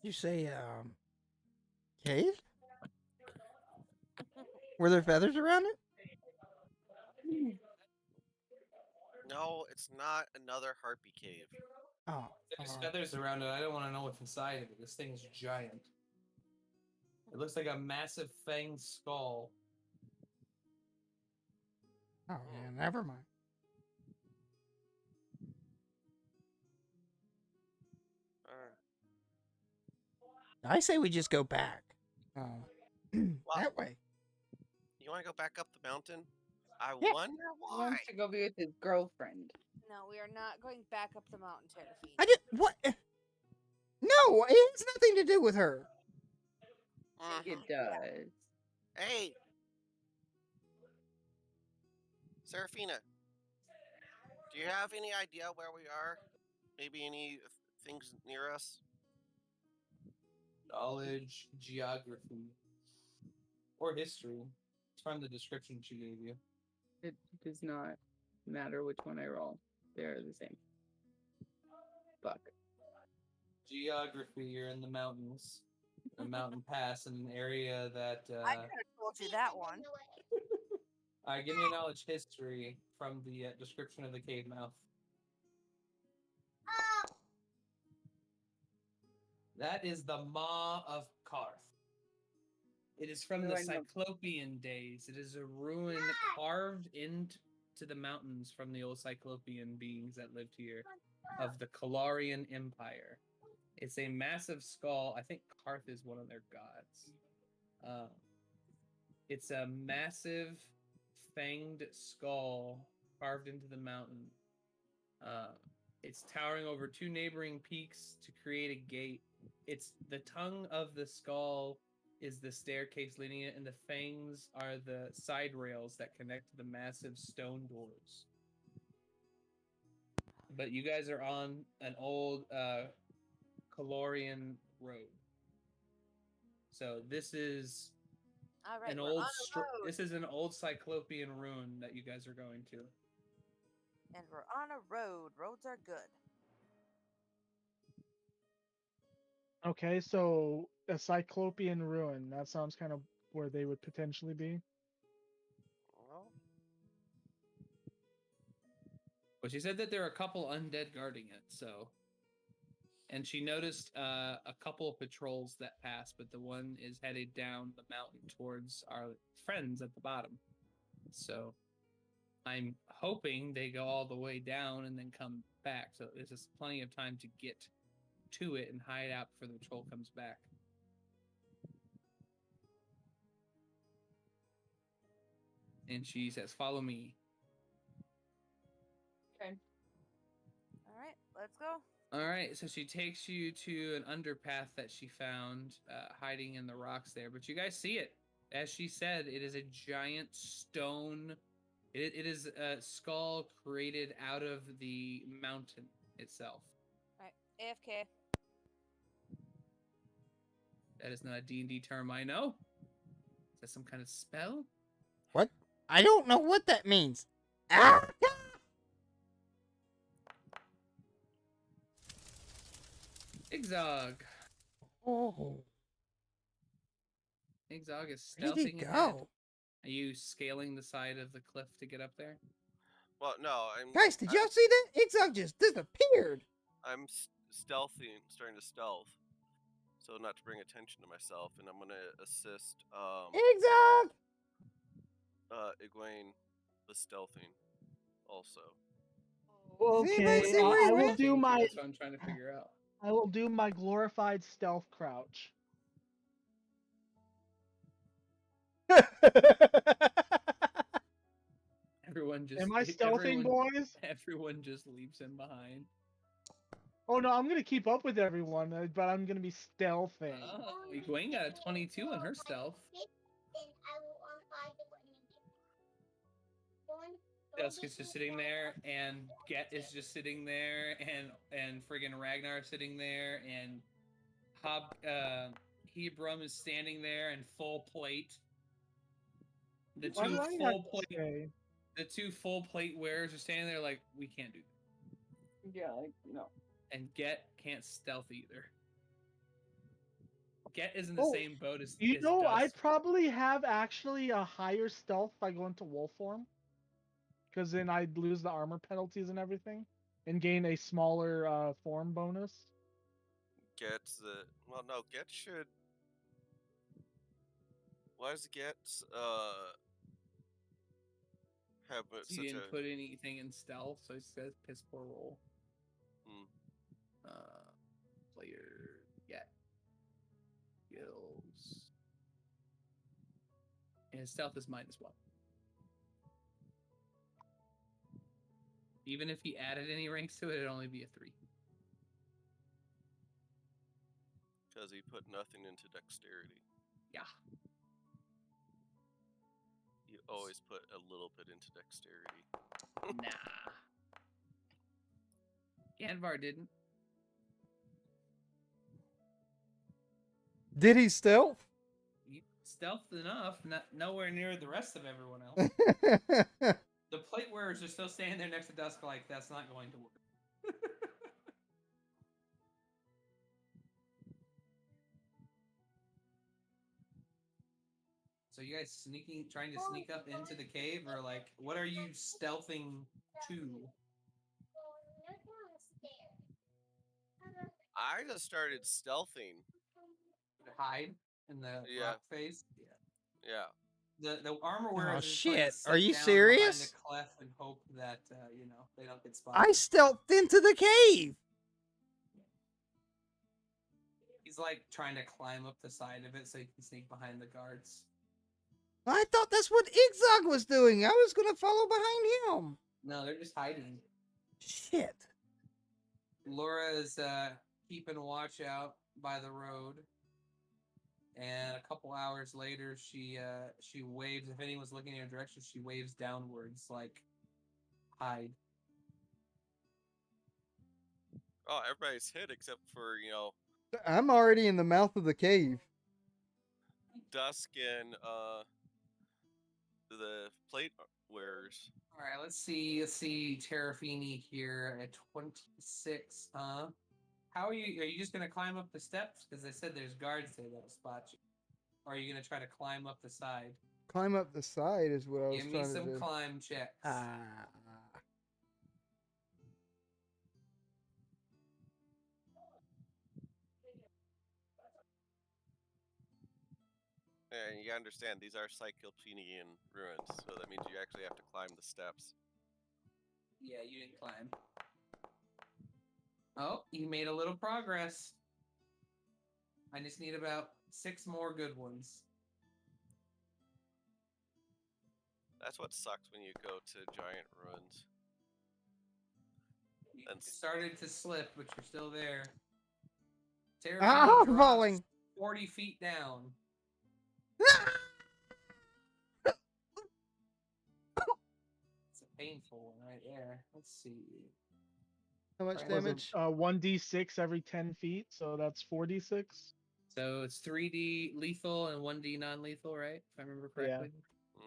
Speaker 2: You say cave? Were there feathers around it?
Speaker 5: No, it's not another harpy cave.
Speaker 2: Oh,
Speaker 1: There's feathers around it. I don't want to know what's inside of it. This thing is giant. It looks like a massive fanged skull.
Speaker 2: oh yeah, never mind. I say we just go back. That way.
Speaker 5: You want to go back up the mountain? I
Speaker 2: Yeah.
Speaker 5: wonder
Speaker 3: He
Speaker 5: why.
Speaker 3: wants to go be with his girlfriend.
Speaker 6: No, we are not going back up the mountain, Terrafine.
Speaker 2: I did what? No, it has nothing to do with her.
Speaker 3: I think
Speaker 5: Mhm.
Speaker 3: it does.
Speaker 5: Hey, Serafina, do you have any idea where we are? Maybe any things near us?
Speaker 1: Knowledge, geography, or history. It's from the description she gave you.
Speaker 3: It does not matter which one I roll. They're the same. Fuck.
Speaker 1: Geography, you're in the mountains. A mountain pass in an area that
Speaker 6: I could have told you that one.
Speaker 1: give me a knowledge history from the description of the cave mouth. That is the Maw of Karth. It is from the
Speaker 3: I know?
Speaker 1: Cyclopean days. It is a ruin carved into the mountains from the old Cyclopean beings that lived here of the Kalarian Empire. It's a massive skull. I think Karth is one of their gods. It's a massive fanged skull carved into the mountain. It's towering over two neighboring peaks to create a gate. It's the tongue of the skull is the staircase leading it, and the fangs are the side rails that connect to the massive stone doors. But you guys are on an old Calorian road. So this is
Speaker 6: All right,
Speaker 1: an
Speaker 6: we're
Speaker 1: old
Speaker 6: on a road,
Speaker 1: this is an old Cyclopean ruin that you guys are going to.
Speaker 6: and we're on a road. Roads are good.
Speaker 4: Okay, so a Cyclopean ruin. That sounds kind of where they would potentially be.
Speaker 5: Well,
Speaker 1: But she said that there are a couple undead guarding it, so. And she noticed a couple of patrols that pass, but the one is headed down the mountain towards our friends at the bottom. So I'm hoping they go all the way down and then come back. So there's just plenty of time to get to it and hide out before the patrol comes back. And she says, "Follow me."
Speaker 3: Okay.
Speaker 6: All right, let's go.
Speaker 1: All right, so she takes you to an underpath that she found hiding in the rocks there. But you guys see it. As she said, it is a giant stone. It is a skull created out of the mountain itself.
Speaker 6: All right, AFK.
Speaker 1: That is not a D&D term I know. Is that some kind of spell?
Speaker 2: What? I don't know what that means. Ah!
Speaker 1: Igzog.
Speaker 2: Oh,
Speaker 1: Igzog is
Speaker 2: where did he
Speaker 1: stealthing ahead.
Speaker 2: go?
Speaker 1: Are you scaling the side of the cliff to get up there?
Speaker 5: well, no, I'm.
Speaker 2: Guys, did y'all see that? Ixog just disappeared.
Speaker 5: I'm stealthing, starting to stealth, so not to bring attention to myself, and I'm gonna assist
Speaker 2: Ixog!
Speaker 5: Egwene with stealthing, also.
Speaker 2: Does anybody
Speaker 4: Okay,
Speaker 2: see where
Speaker 4: I
Speaker 2: he
Speaker 4: will
Speaker 2: went?
Speaker 4: do my
Speaker 1: That's what I'm trying to figure out.
Speaker 4: I will do my glorified stealth crouch.
Speaker 1: Everyone just.
Speaker 4: Am I stealthing, boys?
Speaker 1: Everyone just leaves him behind.
Speaker 4: Oh no, I'm gonna keep up with everyone, but I'm gonna be stealthing.
Speaker 1: Oh, Egwene got a 22 on her stealth. Dusk is just sitting there, and Get is just sitting there, and friggin' Ragnar is sitting there, and Hebron is standing there in full plate. The
Speaker 4: Why
Speaker 1: two
Speaker 4: do I have
Speaker 1: full
Speaker 4: to
Speaker 1: plate,
Speaker 4: stay?
Speaker 1: the two full plate wearers are standing there like, we can't do that.
Speaker 3: Yeah, like, no.
Speaker 1: And Get can't stealth either. Get is in the
Speaker 4: Oh,
Speaker 1: same boat as
Speaker 4: You
Speaker 1: as
Speaker 4: know, I
Speaker 1: Dusk.
Speaker 4: probably have actually a higher stealth if I go into wolf form. Because then I'd lose the armor penalties and everything. And gain a smaller form bonus.
Speaker 5: Get should. Why does Get have
Speaker 1: He
Speaker 5: such
Speaker 1: didn't
Speaker 5: a?
Speaker 1: put anything in stealth, so he says piss poor roll.
Speaker 5: Hmm.
Speaker 1: Player Get skills. And his stealth is -1. Even if he added any ranks to it, it'd only be a 3.
Speaker 5: Because he put nothing into dexterity.
Speaker 1: Yeah.
Speaker 5: You always put a little bit into dexterity.
Speaker 1: Nah. Ganvar didn't.
Speaker 2: Did he stealth?
Speaker 1: He stealthed enough, nowhere near the rest of everyone else. The plate wearers are still standing there next to Dusk like, that's not going to work. So you guys trying to sneak up into the cave, or like, what are you stealthing to?
Speaker 5: I just started stealthing.
Speaker 1: Hide in the
Speaker 5: Yeah.
Speaker 1: rock face?
Speaker 5: Yeah.
Speaker 1: The armor wearers
Speaker 2: Oh
Speaker 1: are just going to
Speaker 2: shit!
Speaker 1: sit
Speaker 2: Are you
Speaker 1: down
Speaker 2: serious?
Speaker 1: behind a clef and hope that they don't get spotted.
Speaker 2: I stealthed into the cave.
Speaker 1: He's like trying to climb up the side of it so he can sneak behind the guards.
Speaker 2: I thought that's what Igzog was doing. I was gonna follow behind him.
Speaker 1: No, they're just hiding.
Speaker 2: Shit.
Speaker 1: Laura is keeping watch out by the road, and a couple hours later, she waves. If anyone's looking in her direction, she waves downwards, like hide.
Speaker 5: Oh, everybody's hit except for,
Speaker 2: I'm already in the mouth of the cave.
Speaker 5: Dusk and the plate wearers.
Speaker 1: All right, let's see Terrafini here at 26. How are you? Are you just gonna climb up the steps? Because they said there's guards there that'll spot you. Or are you gonna try to climb up the side?
Speaker 2: Climb up the side is what I was
Speaker 1: Give me
Speaker 2: trying to
Speaker 1: some
Speaker 2: do.
Speaker 1: climb checks.
Speaker 5: And you understand, these are Cyclopean ruins, so that means you actually have to climb the steps.
Speaker 1: Yeah, you didn't climb. Oh, you made a little progress. I just need about 6 more good ones.
Speaker 5: That's what sucks when you go to giant ruins.
Speaker 1: You
Speaker 5: And
Speaker 1: started to slip, but you're still there.
Speaker 2: Ah,
Speaker 1: Terrafini
Speaker 2: falling.
Speaker 1: drops 40 feet down. It's a painful one right there. Let's see.
Speaker 2: How much
Speaker 1: Was it,
Speaker 2: damage?
Speaker 4: 1d6 every 10 feet, so that's 4d6.
Speaker 1: So it's 3D lethal and 1D non-lethal, right? If I remember correctly.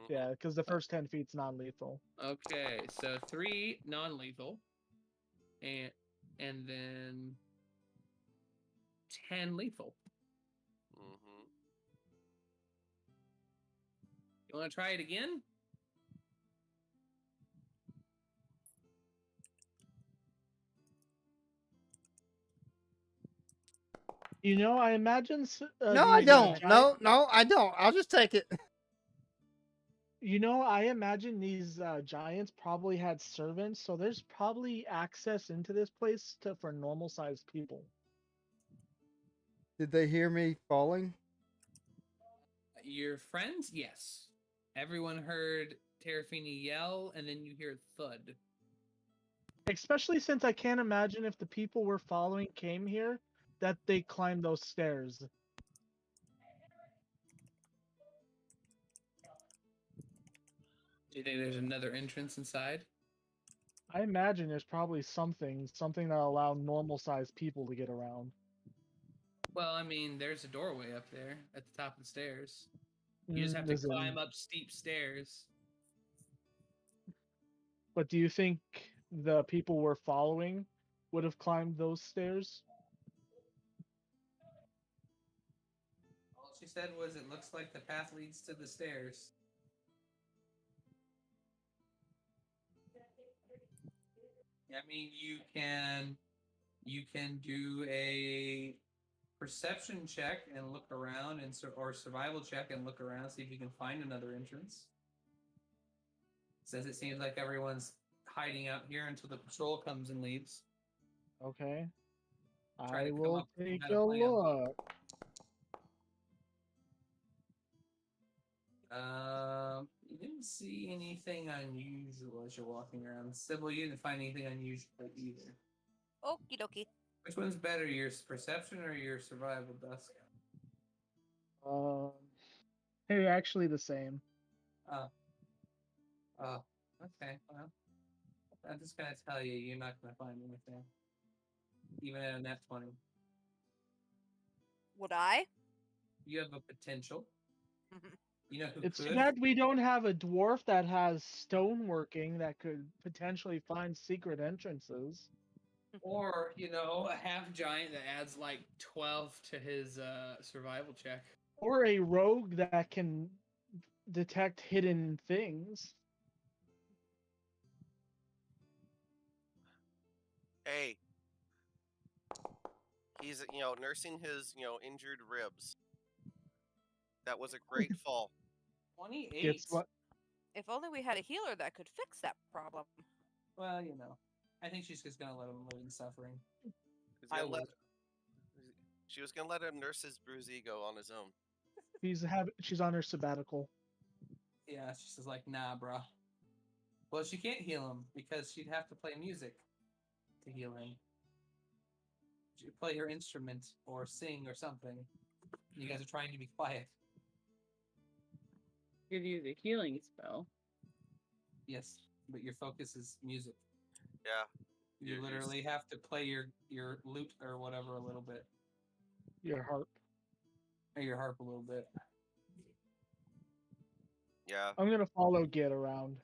Speaker 4: Yeah, because the first 10 feet's non-lethal.
Speaker 1: Okay, so 3 non-lethal, and then 10 lethal.
Speaker 5: Mm-hmm.
Speaker 1: You want to try it again?
Speaker 4: I imagine.
Speaker 2: No, I don't. No, I don't. I'll just take it.
Speaker 4: I imagine these giants probably had servants, so there's probably access into this place for normal-sized people.
Speaker 2: Did they hear me falling?
Speaker 1: Your friends? Yes. Everyone heard Terrafini yell, and then you hear thud.
Speaker 4: Especially since I can't imagine if the people we're following came here, that they climbed those stairs.
Speaker 1: Do you think there's another entrance inside?
Speaker 4: I imagine there's probably something that allow normal-sized people to get around.
Speaker 1: Well, I mean, there's a doorway up there at the top of the stairs. You just have to climb up steep stairs.
Speaker 4: But do you think the people we're following would have climbed those stairs?
Speaker 1: All she said was, it looks like the path leads to the stairs. I mean, you can do a perception check and look around, or survival check and look around, see if you can find another entrance. Says it seems like everyone's hiding out here until the patrol comes and leaves.
Speaker 4: Okay.
Speaker 1: Try to
Speaker 4: I
Speaker 1: come
Speaker 4: will
Speaker 1: up with some
Speaker 4: take
Speaker 1: kind
Speaker 4: a
Speaker 1: of plan.
Speaker 4: look.
Speaker 1: see anything unusual as you're walking around. Sybil, you didn't find anything unusual either.
Speaker 6: Okie dokie.
Speaker 1: Which one's better, your perception or your survival, Dusk?
Speaker 4: Hey, actually the same.
Speaker 1: Oh. Oh. Okay, well. I'm just gonna tell you, you're not gonna find anything. Even at a nat 20.
Speaker 6: Would I?
Speaker 1: You have a potential. You know who
Speaker 4: It's too
Speaker 1: could?
Speaker 4: bad we don't have a dwarf that has stoneworking that could potentially find secret entrances.
Speaker 1: Or, a half giant that adds like 12 to his survival check.
Speaker 4: Or a rogue that can detect hidden things.
Speaker 5: Hey, he's nursing his injured ribs. That was a great fall.
Speaker 1: 28.
Speaker 4: Gets what?
Speaker 6: If only we had a healer that could fix that problem.
Speaker 1: Well, I think she's just gonna let him live in suffering.
Speaker 5: He's
Speaker 1: I
Speaker 5: gonna let-
Speaker 1: would.
Speaker 5: She was gonna let him nurse his bruised ego on his own.
Speaker 4: She's on her sabbatical.
Speaker 1: Yeah, she's just like, nah, bro. Well, she can't heal him because she'd have to play music to heal him. She'd play her instrument or sing or something. You guys are trying to be quiet.
Speaker 3: You could use a healing spell.
Speaker 1: Yes, but your focus is music.
Speaker 5: Yeah.
Speaker 1: You literally have to play your lute or whatever a little bit.
Speaker 4: Your harp.
Speaker 1: Or your harp a little bit.
Speaker 5: Yeah.
Speaker 4: I'm gonna follow Git around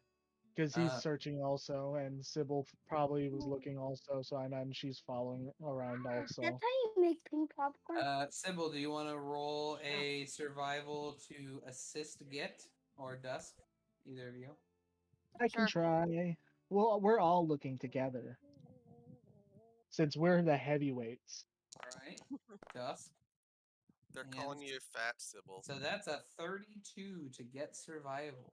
Speaker 4: because he's
Speaker 1: Uh,
Speaker 4: searching also, and Sybil probably was looking also. So I imagine she's following around also.
Speaker 7: That's how you make pink popcorn.
Speaker 1: Sybil, do you want to roll a survival to assist Git or Dusk? Either of you.
Speaker 4: I can try. Well, we're all looking together since we're the heavyweights.
Speaker 1: All right, Dusk.
Speaker 5: They're
Speaker 1: And
Speaker 5: calling you fat, Sybil.
Speaker 1: So that's a 32 to get survival.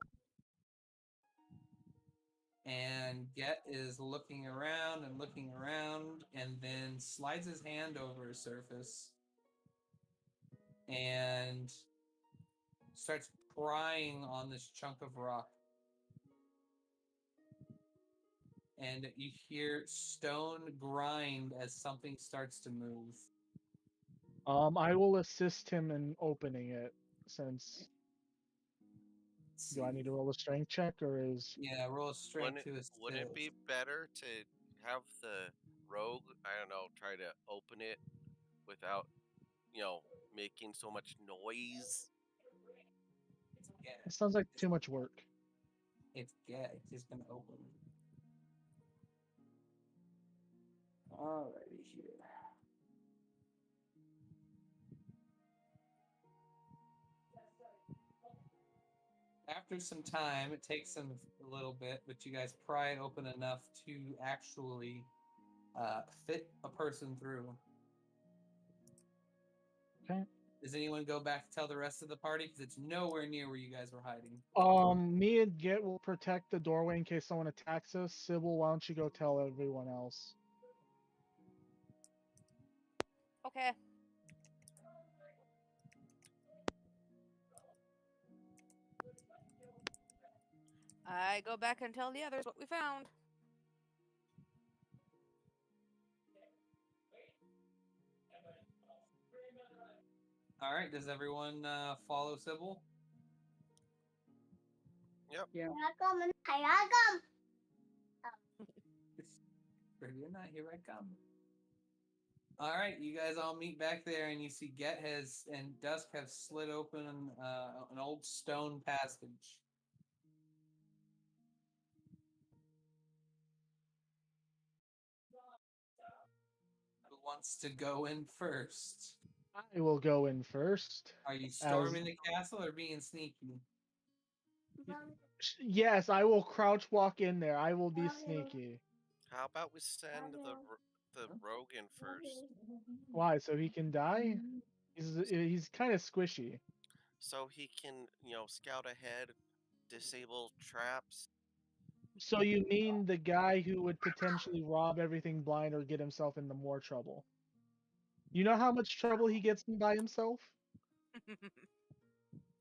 Speaker 1: And Get is looking around and then slides his hand over a surface and starts prying on this chunk of rock. And you hear stone grind as something starts to move.
Speaker 4: I will assist him in opening it since. Do I need to roll a strength check or is?
Speaker 1: Yeah, roll a strength to assist.
Speaker 5: Wouldn't it be better to have the rogue, I don't know, try to open it without, making so much noise?
Speaker 4: It sounds like too much work.
Speaker 1: It's just gonna open. Alrighty here. After some time, it takes them a little bit, but you guys pry it open enough to actually fit a person through.
Speaker 4: Okay.
Speaker 1: Does anyone go back to tell the rest of the party? Because it's nowhere near where you guys were hiding.
Speaker 4: Me and Git will protect the doorway in case someone attacks us. Sybil, why don't you go tell everyone else?
Speaker 6: Okay. I go back and tell the others what we found.
Speaker 1: All right. Does everyone follow Sybil?
Speaker 5: Yep.
Speaker 3: Yeah.
Speaker 7: Here I come.
Speaker 1: Ready or not, here I come. All right, you guys all meet back there, and you see Get and Dusk have slid open an old stone passage. Who wants to go in first?
Speaker 4: I will go in first.
Speaker 1: Are you storming the castle or being sneaky?
Speaker 4: Yes, I will crouch walk in there. I will be sneaky.
Speaker 5: How about we send the rogue in first?
Speaker 4: Why? So he can die? He's kind of squishy.
Speaker 5: So he can, scout ahead, disable traps.
Speaker 4: So you mean the guy who would potentially rob everything blind or get himself into more trouble? You know how much trouble he gets in by himself?
Speaker 5: Do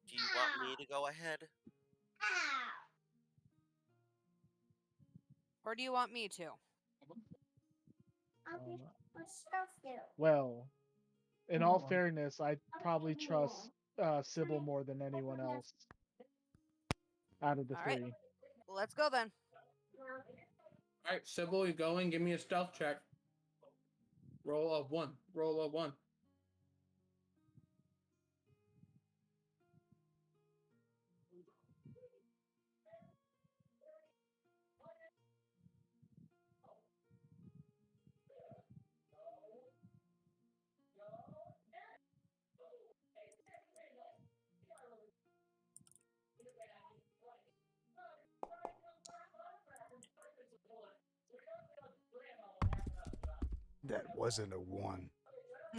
Speaker 5: you want me to go ahead?
Speaker 6: Or do you want me to?
Speaker 7: Okay, what's stuff there?
Speaker 4: Well, in all
Speaker 1: Oh.
Speaker 4: fairness, I'd probably trust Sybil more than anyone else out of the
Speaker 6: All right.
Speaker 4: three.
Speaker 6: Let's go then.
Speaker 1: All right, Sybil, you going? Give me a stealth check. Roll of 1. Roll of 1.
Speaker 2: That wasn't a 1.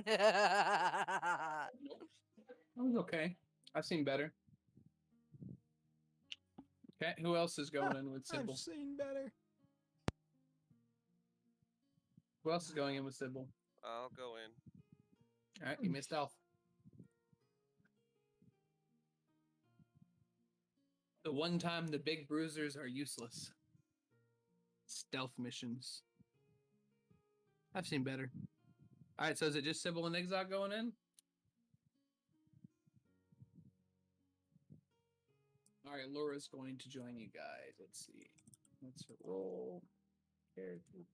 Speaker 1: That was okay. I've seen better. Okay, who else is going in with Sybil?
Speaker 2: I've seen better.
Speaker 1: Who else is going in with Sybil?
Speaker 5: I'll go in.
Speaker 1: All right, you missed stealth. The one time the big bruisers are useless. Stealth missions. I've seen better. All right, so is it just Sybil and Ixog going in? All right, Laura's going to join you guys. Let's see. What's her role? Character.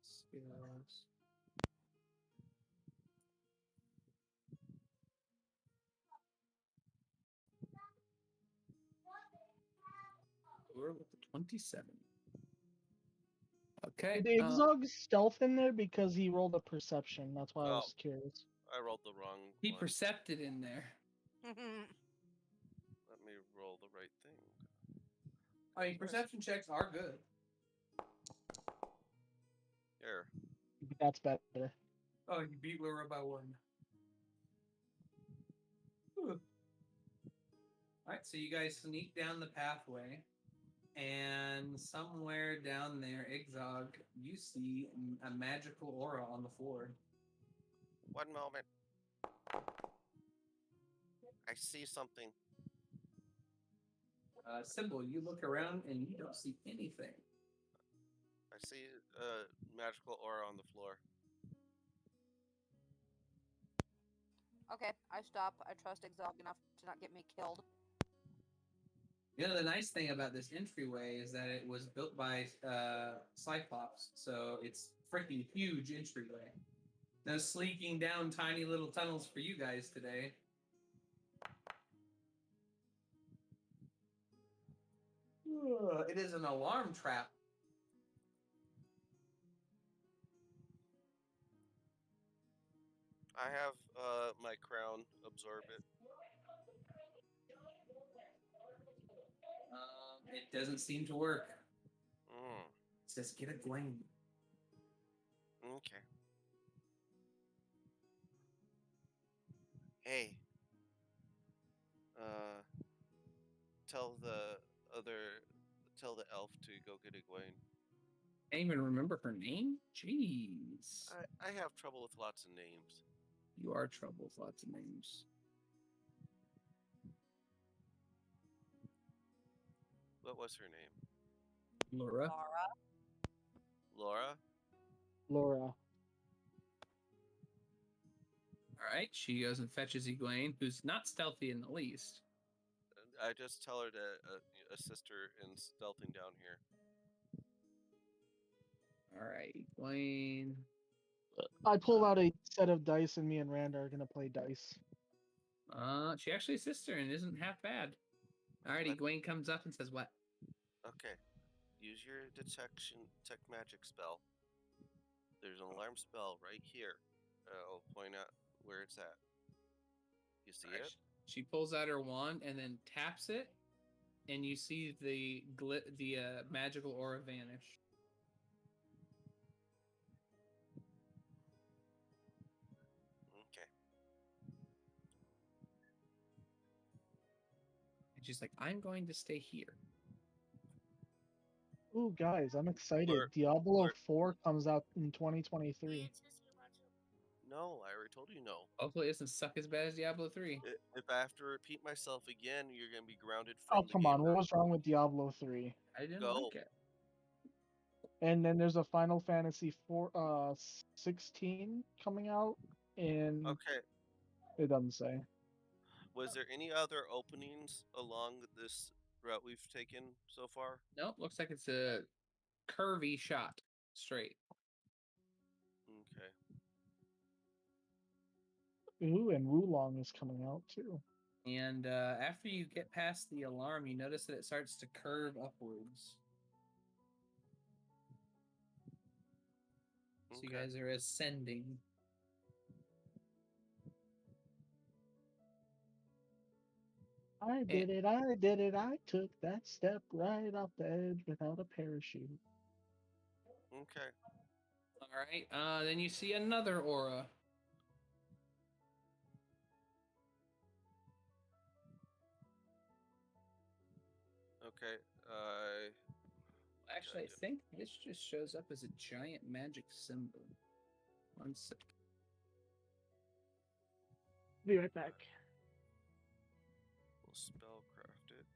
Speaker 1: Skills. Laura with the 27. Okay.
Speaker 4: Did Ixog stealth in there because he rolled a perception? That's why I was curious.
Speaker 5: I rolled the wrong
Speaker 1: He
Speaker 5: one.
Speaker 1: percepted in there.
Speaker 5: Let me roll the right thing.
Speaker 1: I mean, perception checks are good.
Speaker 5: Here.
Speaker 4: That's better.
Speaker 1: Oh, you beat Laura by 1. All right, so you guys sneak down the pathway, and somewhere down there, Ixog, you see a magical aura on the floor.
Speaker 5: One moment. I see something.
Speaker 1: Sybil, you look around and you don't see anything.
Speaker 5: I see a magical aura on the floor.
Speaker 6: Okay, I stop. I trust Exog enough to not get me killed.
Speaker 1: You know, the nice thing about this entryway is that it was built by Cyclops, so it's freaking huge entryway. No sleeking down tiny little tunnels for you guys today. It is an alarm trap.
Speaker 5: I have my crown absorb it.
Speaker 1: It doesn't seem to work.
Speaker 5: Mm.
Speaker 1: It says get a Gwen.
Speaker 5: Okay. Hey. Tell the elf to go get Egwene.
Speaker 1: I can't even remember her name? Jeez.
Speaker 5: I have trouble with lots of names.
Speaker 1: You are trouble with lots of names.
Speaker 5: What was her name?
Speaker 1: Laura.
Speaker 5: Laura?
Speaker 4: Laura.
Speaker 1: All right, she goes and fetches Egwene, who's not stealthy in the least.
Speaker 5: I just tell her to assist her in stealthing down here.
Speaker 1: All right, Egwene.
Speaker 4: I pull out a set of dice, and me and Rand are gonna play dice.
Speaker 1: She actually assists her and isn't half bad. All right, Egwene comes up and says, "What?"
Speaker 5: Okay. Use your detect magic spell. There's an alarm spell right here. I'll point out where it's at. You see it?
Speaker 1: She pulls out her wand and then taps it, and you see the magical aura vanish.
Speaker 5: Okay.
Speaker 1: And she's like, "I'm going to stay here."
Speaker 4: Ooh, guys, I'm excited.
Speaker 5: Lurk.
Speaker 4: Diablo
Speaker 5: Lurk.
Speaker 4: 4 comes out in 2023.
Speaker 5: No, I already told you no.
Speaker 1: Hopefully, it doesn't suck as bad as Diablo 3.
Speaker 5: If I have to repeat myself again, you're gonna be grounded
Speaker 4: Oh,
Speaker 5: from the
Speaker 4: come
Speaker 5: game.
Speaker 4: on. What was wrong with Diablo 3?
Speaker 1: I didn't
Speaker 5: Go.
Speaker 1: like it.
Speaker 4: And then there's a Final Fantasy 16 coming out, and
Speaker 5: Okay.
Speaker 4: it doesn't say.
Speaker 5: Was there any other openings along this route we've taken so far?
Speaker 1: Nope, looks like it's a curvy shot straight.
Speaker 5: Okay.
Speaker 4: Ooh, and Wulong is coming out too.
Speaker 1: And after you get past the alarm, you notice that it starts to curve upwards. So you
Speaker 5: Okay.
Speaker 1: guys are ascending.
Speaker 4: I did it, I did it, I took that step right off the edge without a parachute.
Speaker 5: Okay.
Speaker 1: All right. Then you see another aura.
Speaker 5: Okay.
Speaker 1: Actually, I think this just shows up as a giant magic symbol. One sec.
Speaker 4: Be right back.
Speaker 5: We'll spellcraft it.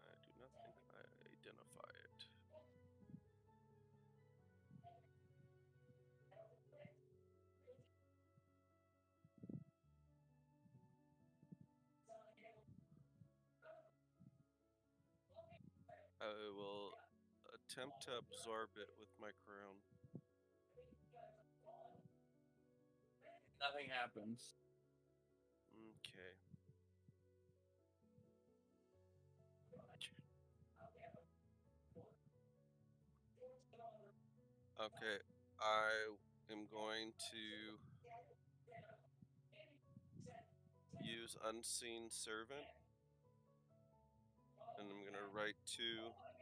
Speaker 5: I do not think I identify it. I will attempt to absorb it with my crown.
Speaker 1: Nothing happens.
Speaker 5: Okay. Okay. I am going to use Unseen Servant. And I'm going to write 2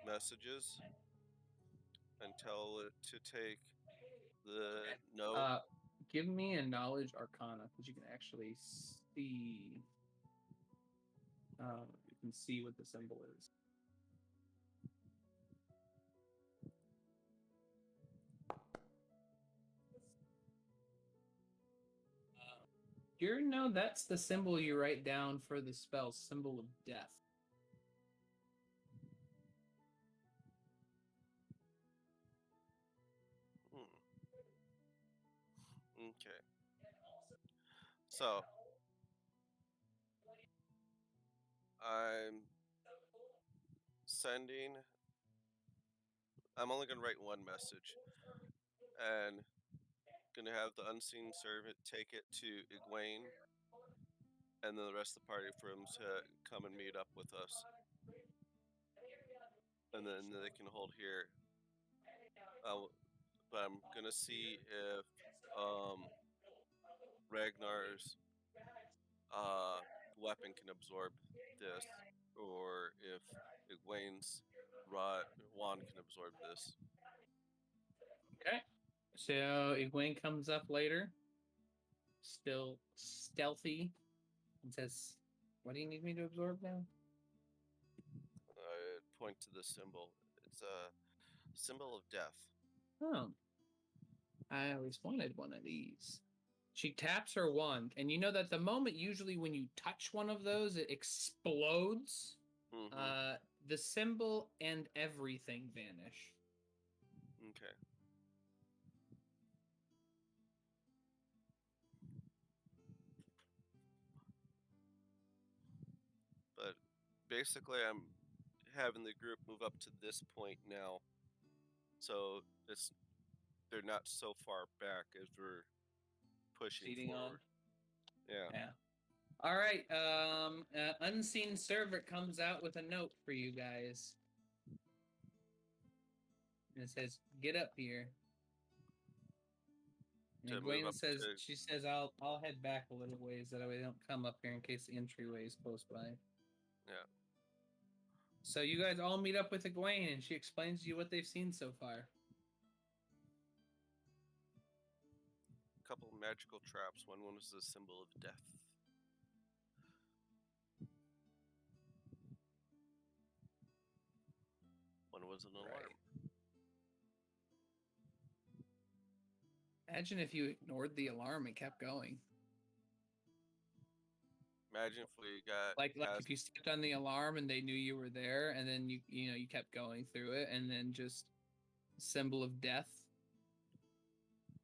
Speaker 5: messages and tell it to take the note.
Speaker 1: Give me a knowledge arcana because you can actually see. You can see what the symbol is. No, that's the symbol you write down for the spell, symbol of death.
Speaker 5: Okay. So I'm only going to write 1 message and going to have the Unseen Servant take it to Egwene and then the rest of the party for them to come and meet up with us. And then they can hold here. But I'm going to see if Ragnar's weapon can absorb this, or if Egwene's wand can absorb this.
Speaker 1: Okay. So Egwene comes up later, still stealthy, and says, "What do you need me to absorb now?"
Speaker 5: I point to the symbol. It's a symbol of death.
Speaker 1: Oh. I always wanted one of these. She taps her wand, and you know that the moment usually when you touch one of those, it explodes.
Speaker 5: Mm-hmm.
Speaker 1: The symbol and everything vanish.
Speaker 5: Okay. But basically, I'm having the group move up to this point now, so they're not so far back as we're pushing
Speaker 1: Proceeding
Speaker 5: forward. Yeah.
Speaker 1: All right. Unseen Servant comes out with a note for you guys. And it says, "Get up here." And Egwene says, "She says I'll head back a little ways that way they don't come up here in case the entryway is close by."
Speaker 5: Yeah.
Speaker 1: So you guys all meet up with Egwene, and she explains to you what they've seen so far.
Speaker 5: A couple magical traps. One was a symbol of death. was an alarm.
Speaker 1: Right. Imagine if you ignored the alarm and kept going.
Speaker 5: Imagine if we got
Speaker 1: Like
Speaker 5: past...
Speaker 1: if you stepped on the alarm and they knew you were there, and then you kept going through it, and then just symbol of death.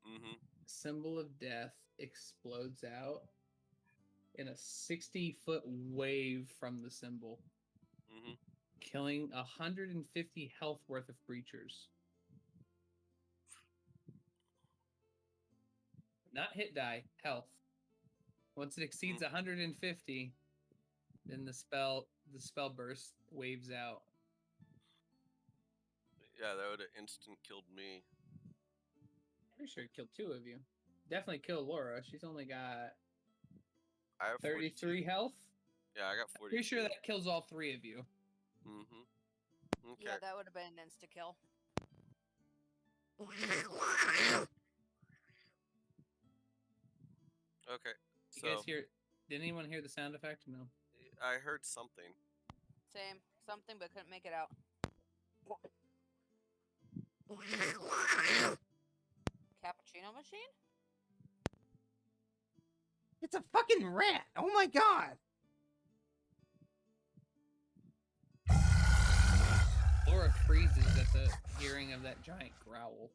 Speaker 5: Mm-hmm.
Speaker 1: Symbol of death explodes out in a 60-foot wave from the symbol,
Speaker 5: Mm-hmm.
Speaker 1: killing 150 health worth of creatures. Not hit die, health. Once it exceeds 150, then the spell burst waves out.
Speaker 5: Yeah, that would have instant killed me.
Speaker 1: Pretty sure it killed 2 of you. Definitely killed Laura. She's only got
Speaker 5: I have
Speaker 1: 33 health.
Speaker 5: Yeah, I got 42.
Speaker 1: Pretty sure that kills all 3 of you.
Speaker 5: Mm-hmm. Okay.
Speaker 6: Yeah, that would have been an insta kill.
Speaker 5: Okay.
Speaker 1: You guys hear? Did anyone hear the sound effect? No.
Speaker 5: I heard something.
Speaker 6: Same. Something, but couldn't make it out. Cappuccino machine?
Speaker 2: It's a fucking rat. Oh my god.
Speaker 1: Laura freezes at the hearing of that giant growl.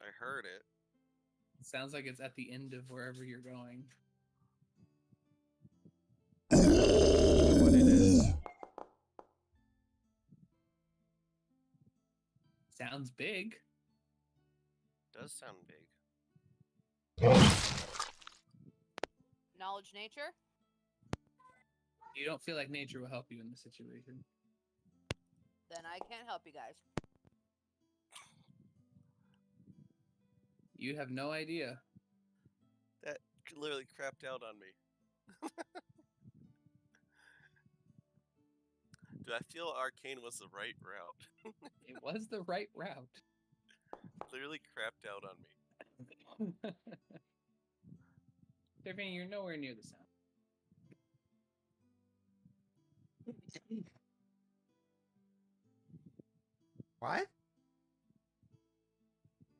Speaker 5: I heard it.
Speaker 1: Sounds like it's at the end of wherever you're going.
Speaker 5: What it is.
Speaker 1: Sounds big.
Speaker 5: Does sound big.
Speaker 6: Knowledge nature?
Speaker 1: You don't feel like nature will help you in this situation.
Speaker 6: Then I can't help you guys.
Speaker 1: You have no idea.
Speaker 5: That literally crapped out on me. Do I feel arcane was the right route?
Speaker 1: It was the right route.
Speaker 5: Literally crapped out on me.
Speaker 1: Tiffany, you're nowhere near the sound.
Speaker 2: What?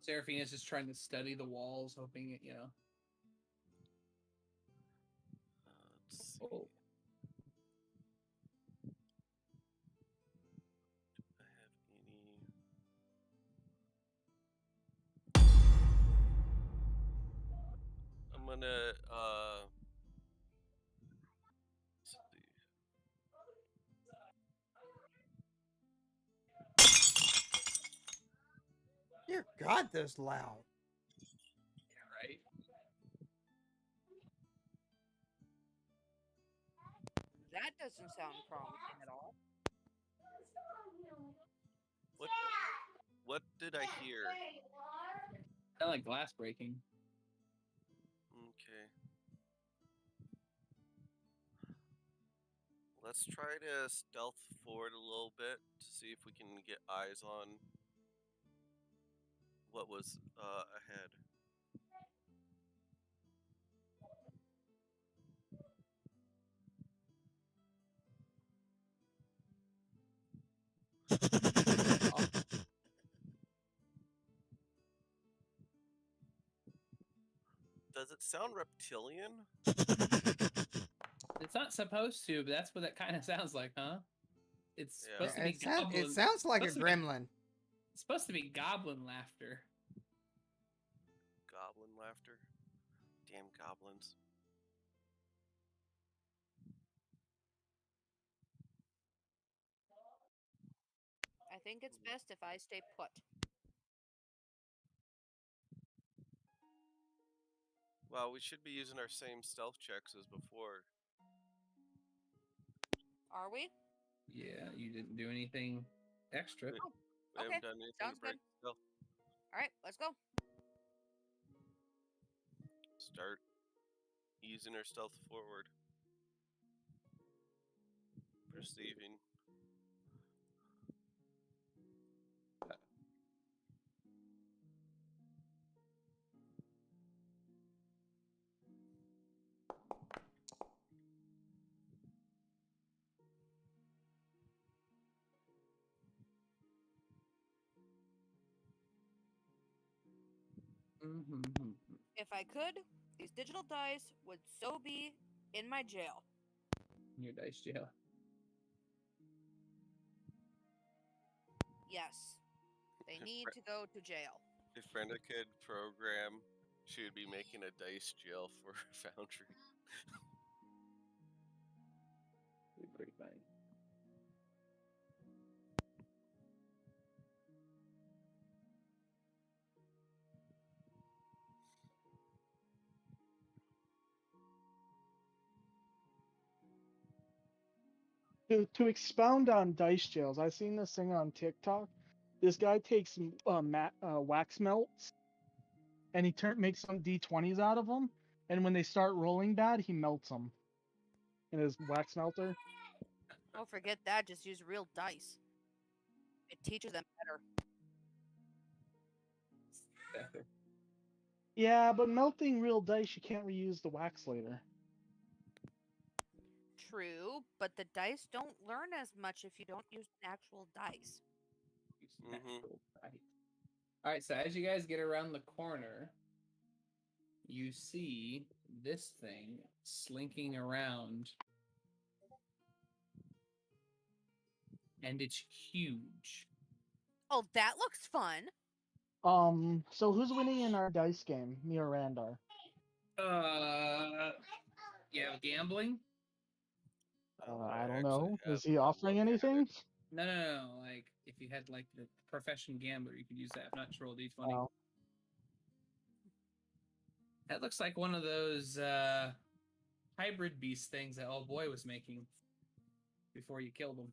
Speaker 1: Seraphina's just trying to study the walls, hoping it,
Speaker 5: Let's see.
Speaker 1: Oh.
Speaker 5: Do I have any? I'm gonna let's see.
Speaker 2: Dear God, that's loud.
Speaker 1: Yeah, right?
Speaker 6: That doesn't sound promising at all.
Speaker 5: What did I hear?
Speaker 1: Sound like glass breaking.
Speaker 5: Okay. Let's try to stealth forward a little bit to see if we can get eyes on what was ahead. Does it sound reptilian?
Speaker 1: It's not supposed to, but that's what it kind of sounds like, huh? It's
Speaker 5: Yeah.
Speaker 1: supposed to be goblin.
Speaker 2: It sounds like a
Speaker 1: supposed to be-
Speaker 2: gremlin.
Speaker 1: It's supposed to be goblin laughter.
Speaker 5: Goblin laughter? Damn goblins.
Speaker 6: I think it's best if I stay put.
Speaker 5: Well, we should be using our same stealth checks as before.
Speaker 6: Are we?
Speaker 1: Yeah, you didn't do anything extra.
Speaker 5: We
Speaker 6: Okay,
Speaker 5: haven't done anything
Speaker 6: sounds
Speaker 5: to break stealth.
Speaker 6: All right, let's go.
Speaker 5: Start using our stealth forward. Perceiving.
Speaker 1: Mm-hmm.
Speaker 6: If I could, these digital dice would so be in my jail.
Speaker 1: Your dice jail.
Speaker 6: Yes, they
Speaker 5: If
Speaker 6: need
Speaker 5: Bre-
Speaker 6: to go to jail.
Speaker 5: If Brenda could program, she would be making a dice jail for Foundry.
Speaker 1: It'd be pretty funny.
Speaker 4: To expound on dice jails, I seen this thing on TikTok. This guy takes wax melts and he makes some D20s out of them. And when they start rolling bad, he melts them in his wax melter.
Speaker 6: Oh, forget that. Just use real dice. It teaches them better.
Speaker 1: Exactly.
Speaker 4: Yeah, but melting real dice, you can't reuse the wax later.
Speaker 6: True, but the dice don't learn as much if you don't use actual dice.
Speaker 1: Use
Speaker 5: Mhm.
Speaker 1: natural dice. All right, so as you guys get around the corner, you see this thing slinking around, and it's huge.
Speaker 6: Oh, that looks fun.
Speaker 4: So who's winning in our dice game? Me or Randar?
Speaker 1: Yeah, gambling?
Speaker 4: I don't
Speaker 5: actually
Speaker 4: know.
Speaker 5: have
Speaker 4: Is he
Speaker 5: to
Speaker 4: offering
Speaker 5: look at
Speaker 4: anything?
Speaker 5: it.
Speaker 1: No. Like, if you had, like, the profession gambler, you could use that. Not roll D20.
Speaker 4: Oh.
Speaker 1: That looks like one of those hybrid beast things that old boy was making before you killed him.